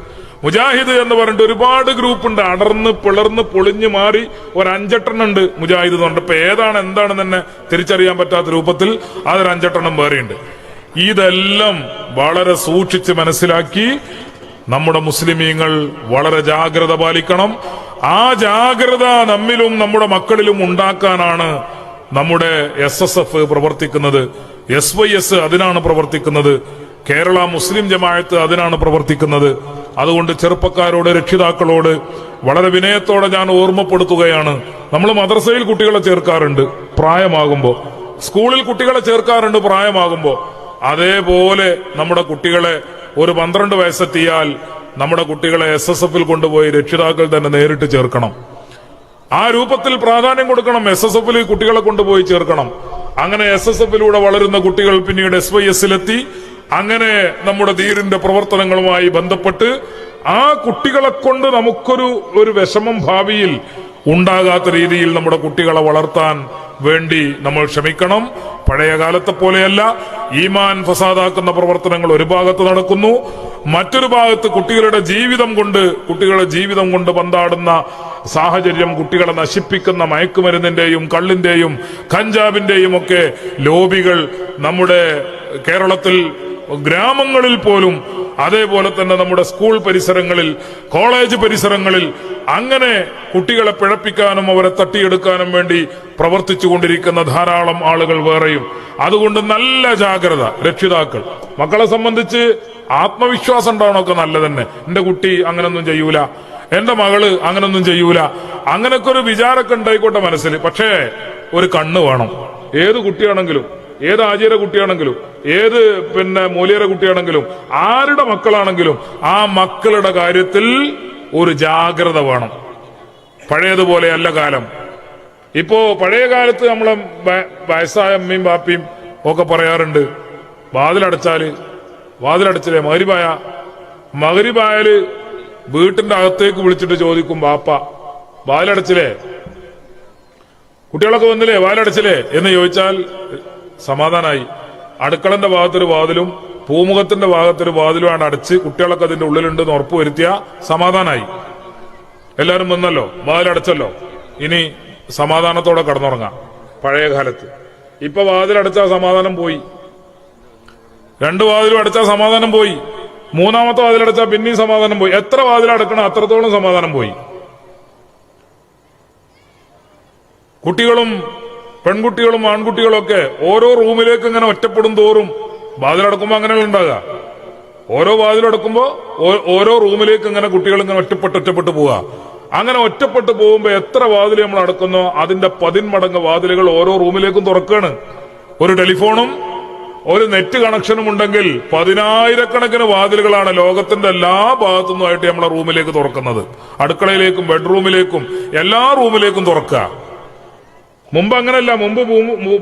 മുജാഹിദ് എന്ന് പറഞ്ഞിട്ട് ഒരുപാട് ഗ്രൂപ്പുണ്ട്. അടർന്ന് പിളർന്ന് പൊളിഞ്ഞു മാറി ഒരു 5-8 ഉണ്ട് മുജാഹിദ് എന്ന് പറഞ്ഞിട്ട്. ഇപ്പൊ ഏതാണ് എന്താണെന്ന് തന്നെ തിരിച്ചറിയാൻ പറ്റാത്ത രൂപത്തിൽ അതൊരു 5-8 വേറെയുണ്ട്. ഇതെല്ലാം വളരെ സൂക്ഷിച്ച് മനസ്സിലാക്കി നമ്മുടെ മുസ്ലിമീങ്ങൾ വളരെ ജാഗ്രത പാലിക്കണം. ആ ജാഗ്രത നമ്മിലും നമ്മുടെ മക്കളിലും ഉണ്ടാക്കാനാണ് നമ്മുടെ SSF പ്രവർത്തിക്കുന്നത്, SYS അതിനാണ് പ്രവർത്തിക്കുന്നത്, കേരള മുസ്ലിം ജമാഅത്ത് അതിനാണ് പ്രവർത്തിക്കുന്നത്. അതുകൊണ്ട് ചെറുപ്പക്കാരോട്, രക്ഷിതാക്കളോട് വളരെ വിനയത്തോടെ ഞാൻ ഓർമ്മപ്പെടുത്തുകയാണ്. നമ്മൾ മദ്രസയിൽ കുട്ടികളെ ചേർക്കാറുണ്ട് പ്രായമാകുമ്പോ, സ്കൂളിൽ കുട്ടികളെ ചേർക്കാറുണ്ട് പ്രായമാകുമ്പോ. അതേപോലെ നമ്മുടെ കുട്ടികളെ ഒരു 12 വയസ്സെത്തിയാൽ നമ്മുടെ കുട്ടികളെ SSFൽ കൊണ്ടുപോയി രക്ഷിതാക്കൾ തന്നെ നേരിട്ട് ചേർക്കണം. ആ രൂപത്തിൽ പ്രാധാന്യം കൊടുക്കണം. SSFൽ കുട്ടികളെ കൊണ്ടുപോയി ചേർക്കണം. അങ്ങനെ SSFലൂടെ വളരുന്ന കുട്ടികൾ പിന്നീട് SYSലെത്തി അങ്ങനെ നമ്മുടെ ദീനിന്റെ പ്രവർത്തനങ്ങളുമായി ബന്ധപ്പെട്ട് ആ കുട്ടികളെ കൊണ്ട് നമുക്കൊരു വിഷമം ഭാവിയിൽ ഉണ്ടാകാത്ത രീതിയിൽ നമ്മുടെ കുട്ടികളെ വളർത്താൻ വേണ്ടി നമ്മൾ ശ്രമിക്കണം. പഴയ കാലത്തെ പോലെയല്ല. ഈമാൻ ഫസാദാക്കുന്ന പ്രവർത്തനങ്ങൾ ഒരു ഭാഗത്ത് നടക്കുന്നു, മറ്റൊരു ഭാഗത്ത് കുട്ടികളുടെ ജീവിതം കൊണ്ട് പന്താടുന്ന സാഹചര്യം, കുട്ടികളെ നശിപ്പിക്കുന്ന മയക്കുമരുന്നിന്റെയും കള്ളിന്റെയും കഞ്ചാവിന്റെയും ഒക്കെ ലോബികൾ നമ്മുടെ കേരളത്തിൽ ഗ്രാമങ്ങളിൽ പോലും, അതേപോലെ തന്നെ നമ്മുടെ സ്കൂൾ പരിസരങ്ങളിൽ, കോളേജ് പരിസരങ്ങളിൽ അങ്ങനെ കുട്ടികളെ പിഴപ്പിക്കാനും അവരെ തട്ടിയെടുക്കാനും വേണ്ടി പ്രവർത്തിച്ചുകൊണ്ടിരിക്കുന്ന ധാരാളം ആളുകൾ വേറെയും. അതുകൊണ്ട് നല്ല ജാഗ്രത. രക്ഷിതാക്കൾ മക്കളെ സംബന്ധിച്ച് ആത്മവിശ്വാസം ഉണ്ടാവണമൊക്കെ നല്ല തന്നെ. എന്റെ കുട്ടി അങ്ങനൊന്നും ചെയ്യൂല, എന്റെ മകള് അങ്ങനൊന്നും ചെയ്യൂല, അങ്ങനൊക്കെ ഒരു വിചാരമൊക്കെ ഉണ്ടായിക്കോട്ടെ മനസ്സിൽ. പക്ഷേ ഒരു കണ്ണ് വേണം. ഏത് കുട്ടിയാണെങ്കിലും, ഏത് ആചാര കുട്ടിയാണെങ്കിലും, ഏത് മൂല്യര കുട്ടിയാണെങ്കിലും, ആരുടെ മക്കളാണെങ്കിലും ആ മക്കളുടെ കാര്യത്തിൽ ഒരു ജാഗ്രത വേണം. പഴയതുപോലെയല്ല കാലം. ഇപ്പോ പഴയ കാലത്ത് നമ്മളെ വയസ്സായ അമ്മയും ബാപ്പയും ഒക്കെ പറയാറുണ്ട്, വാതിലടച്ചില്ലേ മഗ്രിബായാല് വീട്ടിന്റെ അകത്തേക്ക് വിളിച്ചിട്ട് ചോദിക്കും, ബാപ്പ വാതിലടച്ചില്ലേ, കുട്ടികളൊക്കെ വന്നില്ലേ, വാതിലടച്ചില്ലേ എന്ന് ചോദിച്ചാൽ സമാധാനായി. അടുക്കളന്റെ ഭാഗത്തൊരു വാതിലും പൂമുഖത്തിന്റെ ഭാഗത്തൊരു വാതിലുമാണ് അടച്ച് കുട്ടികളൊക്കെ അതിന്റെ ഉള്ളിലുണ്ടെന്ന് ഉറപ്പുവരുത്തിയ സമാധാനായി. എല്ലാരും വന്നല്ലോ, വാതിലടച്ചല്ലോ, ഇനി സമാധാനത്തോടെ കടന്നുറങ്ങാം. പഴയ കാലത്ത് ഇപ്പൊ വാതിലടച്ചാൽ സമാധാനം പോയി, 2 വാതിലും അടച്ചാൽ സമാധാനം പോയി, 3ാമത്തെ വാതിലടച്ചാൽ പിന്നെയും സമാധാനം പോയി. എത്ര വാതിലടക്കണം അത്രത്തോളം സമാധാനം പോയി. കുട്ടികളും പെൺകുട്ടികളും ആൺകുട്ടികളും ഒക്കെ ഓരോ റൂമിലേക്ക് ഇങ്ങനെ ഒറ്റപ്പെടും തോറും വാതിലടക്കുമ്പോ അങ്ങനെയുള്ള ഉണ്ടാകുക. ഓരോ വാതിലടക്കുമ്പോ ഓരോ റൂമിലേക്ക് ഇങ്ങനെ കുട്ടികൾ ഇങ്ങനെ ഒറ്റപ്പെട്ട് പോവുക. അങ്ങനെ ഒറ്റപ്പെട്ടു പോകുമ്പോ എത്ര വാതിൽ നമ്മൾ അടക്കുന്നോ അതിന്റെ 10 മടങ്ങ് വാതിലുകൾ ഓരോ റൂമിലേക്കും തുറക്കുകയാണ്. ഒരു ടെലിഫോണും ഒരു നെറ്റ് കണക്ഷനും ഉണ്ടെങ്കിൽ 10,000-കണക്കിന് വാതിലുകളാണ് ലോകത്തിന്റെ എല്ലാ ഭാഗത്തുനിന്നുമായിട്ട് നമ്മളെ റൂമിലേക്ക് തുറക്കുന്നത്. അടുക്കളയിലേക്കും ബെഡ്റൂമിലേക്കും എല്ലാ റൂമിലേക്കും തുറക്കുക. മുമ്പ് അങ്ങനെയല്ല. മുമ്പ്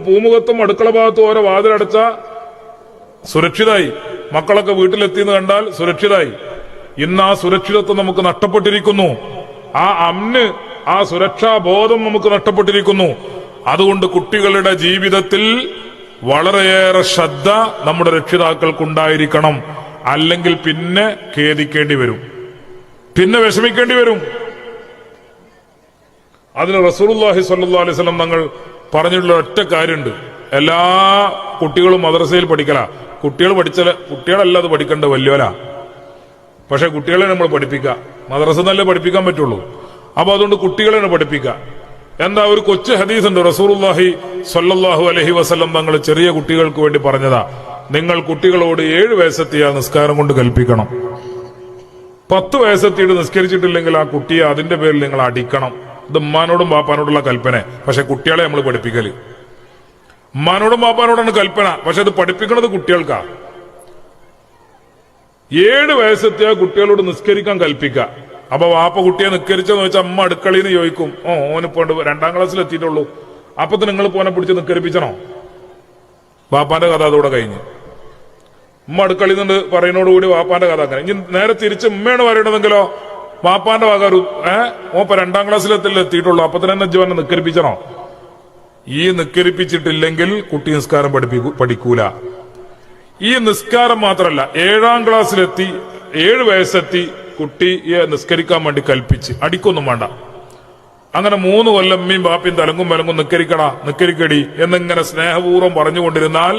പൂമുഖത്തും അടുക്കള ഭാഗത്തും ഓരോ വാതിലടച്ച സുരക്ഷിതായി. മക്കളൊക്കെ വീട്ടിലെത്തിയെന്ന് കണ്ടാൽ സുരക്ഷിതായി. ഇന്ന് ആ സുരക്ഷിതത്വം നമുക്ക് നഷ്ടപ്പെട്ടിരിക്കുന്നു. ആ അമ്ന്, ആ സുരക്ഷാ ബോധം നമുക്ക് നഷ്ടപ്പെട്ടിരിക്കുന്നു. അതുകൊണ്ട് കുട്ടികളുടെ ജീവിതത്തിൽ വളരെയേറെ ശ്രദ്ധ നമ്മുടെ രക്ഷിതാക്കൾക്കുണ്ടായിരിക്കണം. അല്ലെങ്കിൽ പിന്നെ ഖേദിക്കേണ്ടി വരും, പിന്നെ വിഷമിക്കേണ്ടി വരും. അതിന് റസൂലുള്ളാഹി സ്വല്ലല്ലാഹു അലൈഹി വസല്ലം തങ്ങൾ പറഞ്ഞിട്ടുള്ള ഒറ്റ കാര്യമുണ്ട്. എല്ലാ കുട്ടികളും മദ്രസയിൽ പഠിക്കല. കുട്ടികളല്ല അത് പഠിക്കേണ്ടത്, വലിയോല. പക്ഷെ കുട്ടികളെ നമ്മൾ പഠിപ്പിക്കുക. മദ്രസ നല്ല പഠിപ്പിക്കാൻ പറ്റുള്ളൂ. അപ്പൊ അതുകൊണ്ട് കുട്ടികളെ പഠിപ്പിക്കുക. എന്താ, ഒരു കൊച്ചു ഹദീസ് ഉണ്ട്. റസൂലുള്ളാഹി സ്വല്ലല്ലാഹു അലൈഹി വസല്ലം തങ്ങൾ ചെറിയ കുട്ടികൾക്ക് വേണ്ടി പറഞ്ഞതാ. നിങ്ങൾ കുട്ടികളോട് 7 വയസ്സെത്തിയാൽ നിസ്കാരം കൊണ്ട് കൽപ്പിക്കണം. 10 വയസ്സെത്തിയിട്ട് നിസ്കരിച്ചിട്ടില്ലെങ്കിൽ ആ കുട്ടിയെ അതിന്റെ പേരിൽ നിങ്ങൾ അടിക്കണം. ഇത് ഉമ്മാനോടും ബാപ്പാനോടുള്ള കൽപ്പന. പക്ഷെ കുട്ടികളെ നമ്മൾ പഠിപ്പിക്കല്. ഉമ്മാനോടും ബാപ്പാനോടാണ് കൽപ്പന, പക്ഷെ അത് പഠിപ്പിക്കുന്നത് കുട്ടികൾക്കാ. 7 വയസ്സെത്തിയാൽ കുട്ടികളോട് നിസ്കരിക്കാൻ കൽപ്പിക്കുക. അപ്പൊ വാപ്പ കുട്ടിയെ നിസ്കരിച്ചെന്ന് വെച്ചാൽ അമ്മ അടുക്കളയിൽ നിന്ന് ചോദിക്കും, ഓനിപ്പോ 2ാം ക്ലാസ്സിൽ എത്തിയിട്ടുള്ളൂ, അപ്പത്തിന് നിങ്ങൾ പോനെ പിടിച്ച് നിസ്കരിപ്പിച്ചണോ? വാപ്പാന്റെ കഥ അതോടെ കഴിഞ്ഞ്. ഉമ്മ അടുക്കളയിൽ നിന്ന് പറയുന്നതോടുകൂടി വാപ്പാന്റെ കഥ അങ്ങനെ. ഇനി നേരെ തിരിച്ച് ഉമ്മയാണ് പറയണതെങ്കിലോ വാപ്പാന്റെ വക ഒരു ഓപ്പ 2ാം ക്ലാസ്സിൽ എത്തിയിട്ടുള്ളൂ, അപ്പത്തിന് തന്നെ ജീവനെ നിസ്കരിപ്പിച്ചണോ? ഈ നിസ്കരിപ്പിച്ചിട്ടില്ലെങ്കിൽ കുട്ടി നിസ്കാരം പഠിക്കൂല. ഈ നിസ്കാരം മാത്രമല്ല, 7ാം ക്ലാസ്സിലെത്തി 7 വയസ്സെത്തി കുട്ടിയെ നിസ്കരിക്കാൻ വേണ്ടി കൽപ്പിച്ച് അടിക്കൊന്നും വേണ്ട. അങ്ങനെ 3 കൊല്ലം അമ്മയും ബാപ്പയും തലങ്ങും വിലങ്ങും നിക്കരിക്കടി എന്നിങ്ങനെ സ്നേഹപൂർവ്വം പറഞ്ഞുകൊണ്ടിരുന്നാൽ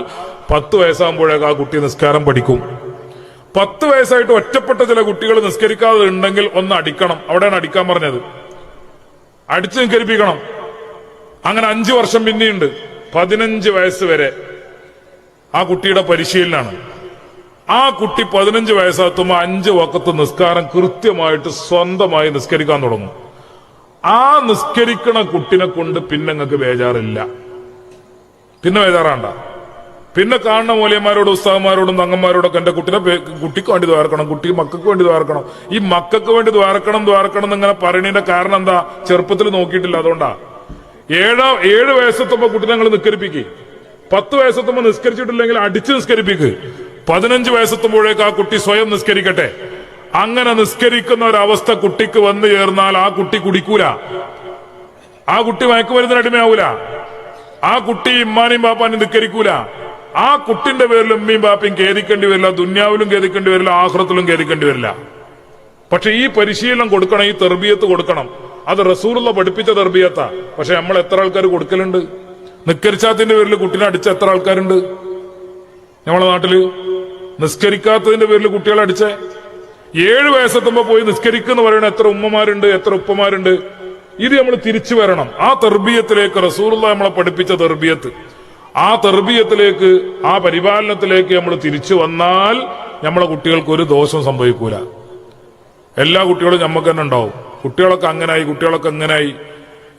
10 വയസ്സാകുമ്പോഴേക്ക് ആ കുട്ടി നിസ്കാരം പഠിക്കും. 10 വയസ്സായിട്ട് ഒറ്റപ്പെട്ട ചില കുട്ടികൾ നിസ്കരിക്കാതെ ഉണ്ടെങ്കിൽ ഒന്ന് അടിക്കണം. അവിടെയാണ് അടിക്കാൻ പറഞ്ഞത്. അടിച്ച് നിസ്കരിപ്പിക്കണം. അങ്ങനെ 5 വർഷം പിന്നെയുണ്ട്. 15 വയസ്സ് വരെ ആ കുട്ടിയുടെ പരിശീലനാണ്. ആ കുട്ടി 15 വയസ്സാത്തുമ്പോ 5 വഖത്ത് നിസ്കാരം കൃത്യമായിട്ട് സ്വന്തമായി നിസ്കരിക്കാൻ തുടങ്ങും. ആ നിസ്കരിക്കണ കുട്ടിനെ കൊണ്ട് പിന്നെ നിങ്ങൾക്ക് ബേജാറില്ല. പിന്നെ ബേജാറാണ്ട. പിന്നെ കാണുന്ന മൂല്യന്മാരോടും ഉസ്താദന്മാരോടും തങ്ങന്മാരോടൊക്കെ എന്റെ കുട്ടിക്ക് വേണ്ടി ദ്വാരക്കണം, മക്കൾക്ക് വേണ്ടി ദ്വാരക്കണം. ഈ മക്കൾക്ക് വേണ്ടി ദ്വാരക്കണം എന്നിങ്ങനെ പറയുന്നതിന്റെ കാരണം എന്താ? ചെറുപ്പത്തിൽ നോക്കിയിട്ടില്ല. അതുകൊണ്ടാ 7 വയസ്സെത്തുമ്പോ കുട്ടി ഞങ്ങൾ നിസ്കരിപ്പിക്ക്. 10 വയസ്സെത്തുമ്പോ നിസ്കരിച്ചിട്ടില്ലെങ്കിൽ അടിച്ച് നിസ്കരിപ്പിക്ക്. 15 വയസ്സെത്തുമ്പോഴേക്ക് ആ കുട്ടി സ്വയം നിസ്കരിക്കട്ടെ. അങ്ങനെ നിസ്കരിക്കുന്ന ഒരവസ്ഥ കുട്ടിക്ക് വന്നു ചേർന്നാൽ ആ കുട്ടി കുടിക്കൂല, ആ കുട്ടി മയക്കുമരുന്നിന് അടിമയാവൂല, ആ കുട്ടി ഇമ്മാനെയും ബാപ്പാനെയും നിസ്കരിക്കൂല. ആ കുട്ടിന്റെ പേരിൽ ഉമ്മയും ബാപ്പയും ഖേദിക്കേണ്ടി വരില്ല, ദുന്യാവിലും ഖേദിക്കേണ്ടി വരില്ല, ആഖിറത്തിലും ഖേദിക്കേണ്ടി വരില്ല. പക്ഷെ ഈ പരിശീലനം കൊടുക്കണം, ഈ തെർബിയത്ത് കൊടുക്കണം. അത് റസൂലുള്ള പഠിപ്പിച്ച തെർബിയത്താ. പക്ഷെ നമ്മൾ എത്ര ആൾക്കാർ കൊടുക്കലുണ്ട്? നിസ്കരിച്ചാത്തിന്റെ പേരിൽ കുട്ടീനെ അടിച്ച എത്ര ആൾക്കാരുണ്ട് നമ്മളെ നാട്ടില്? നിസ്കരിക്കാത്തതിന്റെ പേരിൽ കുട്ടികളെ അടിച്ചേ. 7 വയസ്സെത്തുമ്പോ പോയി നിസ്കരിക്കുന്ന പറയുന്ന എത്ര ഉമ്മമാരുണ്ട്, എത്ര ഉപ്പമാരുണ്ട്. ഇത് നമ്മൾ തിരിച്ചു വരണം. ആ തെർബിയത്തിലേക്ക്, റസൂലുള്ള നമ്മളെ പഠിപ്പിച്ച തെർബിയത്ത്, ആ തെർബിയത്തിലേക്ക്, ആ പരിപാലനത്തിലേക്ക് നമ്മൾ തിരിച്ചു വന്നാൽ നമ്മളെ കുട്ടികൾക്ക് ഒരു ദോഷം സംഭവിക്കൂല. എല്ലാ കുട്ടികളും നമുക്ക് തന്നെ ഉണ്ടാവും. കുട്ടികളൊക്കെ അങ്ങനായി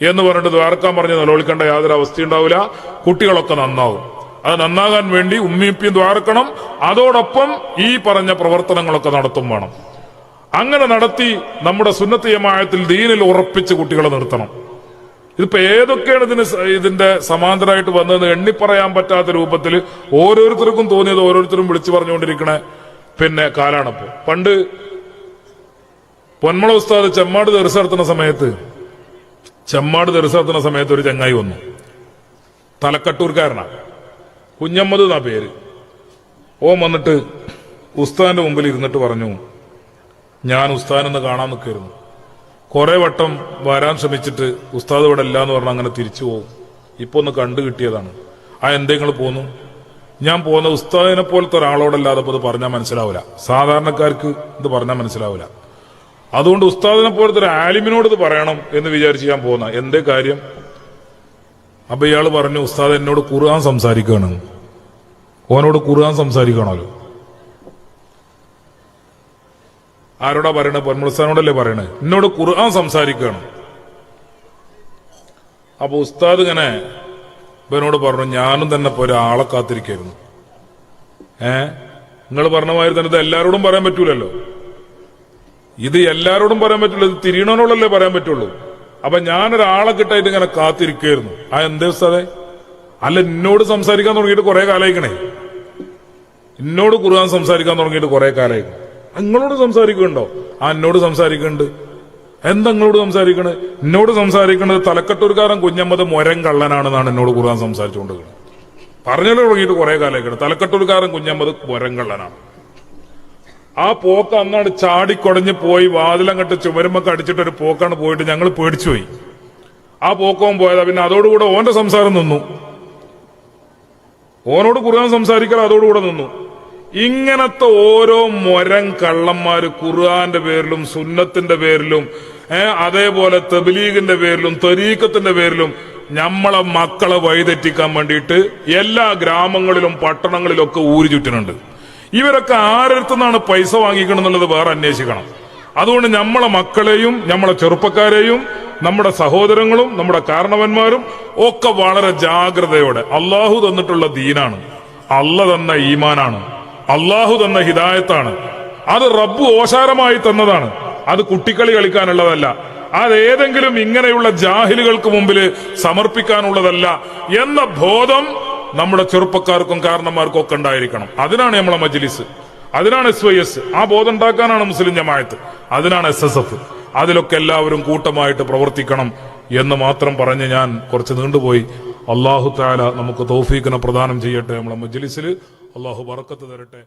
എന്ന് പറഞ്ഞിട്ട് ദ്വാരക്കാൻ പറഞ്ഞ് നിലവിളിക്കേണ്ട യാതൊരു അവസ്ഥയുണ്ടാവില്ല. കുട്ടികളൊക്കെ നന്നാവും. അത് നന്നാകാൻ വേണ്ടി ഉമ്മിയും ദ്വാരക്കണം. അതോടൊപ്പം ഈ പറഞ്ഞ പ്രവർത്തനങ്ങളൊക്കെ നടത്തും വേണം. അങ്ങനെ നടത്തി നമ്മുടെ സുന്നത്ത് ജമാഅത്തിൽ ദീനിൽ ഉറപ്പിച്ച് കുട്ടികളെ നിർത്തണം. ഇതിപ്പോ ഏതൊക്കെയാണ് ഇതിന്റെ സമാന്തരമായിട്ട് വന്നതെന്ന് എണ്ണിപ്പറയാൻ പറ്റാത്ത രൂപത്തിൽ ഓരോരുത്തർക്കും തോന്നിയത് ഓരോരുത്തരും വിളിച്ചു പറഞ്ഞുകൊണ്ടിരിക്കണ കാലാണിപ്പോ. പണ്ട് പൊന്മള ഉസ്താദ് ചെമ്മാട് ദർസ് നടത്തുന്ന സമയത്ത് ഒരു ചങ്ങായി വന്നു. തലക്കട്ടൂർക്കാരനാണ്, കുഞ്ഞമ്മദ് എന്നാ പേര്. ഓൻ വന്നിട്ട് ഉസ്താദിന്റെ മുമ്പിൽ ഇരുന്നിട്ട് പറഞ്ഞു, ഞാൻ ഉസ്താദിനെ കാണാൻ നിൽക്കായിരുന്നു. കുറെ വട്ടം വരാൻ ശ്രമിച്ചിട്ട് ഉസ്താദ് ഇവിടെ ഇല്ല എന്ന് പറഞ്ഞാൽ അങ്ങനെ തിരിച്ചു പോകും. ഇപ്പൊ ഒന്ന് കണ്ടു കിട്ടിയതാണ്. എന്തെങ്കിലും പോന്നു? ഞാൻ പോകുന്ന ഉസ്താദിനെ പോലത്തെ ഒരാളോടല്ലാതെ ഇത് പറഞ്ഞാൽ മനസ്സിലാവില്ല. സാധാരണക്കാർക്ക് ഇത് പറഞ്ഞാൽ മനസ്സിലാവില്ല. അതുകൊണ്ട് ഉസ്താദിനെ പോലത്തെ ഒരു ആലിമിനോട് ഇത് പറയണം എന്ന് വിചാരിച്ച് ഞാൻ പോകുന്ന. എന്തേ കാര്യം? അപ്പൊ ഇയാള് പറഞ്ഞു, ഉസ്താദ് എന്നോട് ഖുർആൻ സംസാരിക്കുകയാണ്. ഓനോട് ഖുർആൻ സംസാരിക്കണമല്ലോ. ആരോടാ പറയണേ? പൊന്മുളസ്ഥാനോടല്ലേ പറയണേ? എന്നോട് ഖുർആൻ സംസാരിക്കുകയാണ്. അപ്പൊ ഉസ്താദ് ഇങ്ങനെ ഇവനോട് പറഞ്ഞു, ഞാനും തന്നെ ഇപ്പൊ ഒരാളെ കാത്തിരിക്കായിരുന്നു. നിങ്ങൾ പറഞ്ഞ മാതിരി തന്നെ ഇത് എല്ലാവരോടും പറയാൻ പറ്റൂലല്ലോ. ഇത് എല്ലാവരോടും പറയാൻ പറ്റില്ല, ഇത് തിരിയണോളല്ലേ പറയാൻ പറ്റുള്ളൂ. അപ്പൊ ഞാനൊരാളെ കിട്ടായിട്ട് ഇങ്ങനെ കാത്തിരിക്കുകയായിരുന്നു. എന്തേ ഉസ്താദേ? അല്ല, എന്നോട് സംസാരിക്കാൻ തുടങ്ങിയിട്ട് കുറെ കാലമായിക്കണേ. എന്നോട് ഖുർആൻ സംസാരിക്കാൻ തുടങ്ങിയിട്ട് കുറെ കാലമായിക്കണേ. നിങ്ങളോട് സംസാരിക്കുന്നുണ്ടോ? എന്നോട് സംസാരിക്കുന്നുണ്ട്. എന്താ നിങ്ങളോട് സംസാരിക്കണത്? എന്നോട് സംസാരിക്കണത് തലക്കെട്ടൂർക്കാരൻ കുഞ്ഞമ്മദ് മൊരം കള്ളനാണെന്നാണ് എന്നോട് ഖുർആൻ സംസാരിച്ചുകൊണ്ടിരിക്കുന്നത്. പറഞ്ഞല്ലോ തുടങ്ങിയിട്ട് കുറെ കാലമായിക്കണേ. തലക്കെട്ടൂർക്കാരൻ കുഞ്ഞമ്മദ് മൊരം കള്ളനാണ്. ആ പോക്ക് അന്നാണ് ചാടിക്കൊടഞ്ഞ് പോയി വാതിലങ്ങട്ട് ചുമരുമൊക്കെ അടിച്ചിട്ടൊരു പോക്കാണ് പോയിട്ട് ഞങ്ങൾ പേടിച്ചുപോയി. ആ പോക്കോൻ പോയതാ. പിന്നെ അതോടുകൂടെ ഓന്റെ സംസാരം നിന്നു. ഓനോട് ഖുർആൻ സംസാരിക്കൽ അതോടുകൂടെ നിന്നു. ഇങ്ങനത്തെ ഓരോ മൊരം കള്ളന്മാര് ഖുർആന്റെ പേരിലും സുന്നത്തിന്റെ പേരിലും അതേപോലെ തബ്ലീഗിന്റെ പേരിലും തരീഖത്തിന്റെ പേരിലും നമ്മളെ മക്കളെ വഴിതെറ്റിക്കാൻ വേണ്ടിയിട്ട് എല്ലാ ഗ്രാമങ്ങളിലും പട്ടണങ്ങളിലും ഒക്കെ ഊരി ചുറ്റുന്നുണ്ട്. ഇവരൊക്കെ ആരടുത്തുനിന്നാണ് പൈസ വാങ്ങിക്കണമെന്നുള്ളത് വേറെ അന്വേഷിക്കണം. അതുകൊണ്ട് നമ്മളെ മക്കളെയും നമ്മളെ ചെറുപ്പക്കാരെയും നമ്മുടെ സഹോദരങ്ങളും നമ്മുടെ കാരണവന്മാരും ഒക്കെ വളരെ ജാഗ്രതയോടെ, അള്ളാഹു തന്നിട്ടുള്ള ദീനാണ്, അള്ള തന്ന ഈമാനാണ്, അള്ളാഹു തന്ന ഹിദായത്താണ്, അത് റബ്ബ് ഓശാരമായി തന്നതാണ്, അത് കുട്ടിക്കളി കളിക്കാനുള്ളതല്ല, അതേതെങ്കിലും ഇങ്ങനെയുള്ള ജാഹിലുകൾക്ക് മുമ്പിൽ സമർപ്പിക്കാനുള്ളതല്ല എന്ന ബോധം നമ്മുടെ ചെറുപ്പക്കാർക്കും കാരണന്മാർക്കും ഒക്കെ ഉണ്ടായിരിക്കണം. അതിനാണ് നമ്മളെ മജ്ലിസ്, അതിനാണ് SYS, ആ ബോധം ഉണ്ടാക്കാനാണ് മുസ്ലിം ജമാഅത്ത്, അതിനാണ് SSF. അതിലൊക്കെ എല്ലാവരും കൂട്ടമായിട്ട് പ്രവർത്തിക്കണം എന്ന് മാത്രം പറഞ്ഞ് ഞാൻ കുറച്ച് നീണ്ടുപോയി. അല്ലാഹു തആല നമുക്ക് തൗഫീഖിനെ പ്രദാനം ചെയ്യട്ടെ. നമ്മളെ മജ്ലിസിൽ അല്ലാഹു ബറക്കത്ത് തരട്ടെ.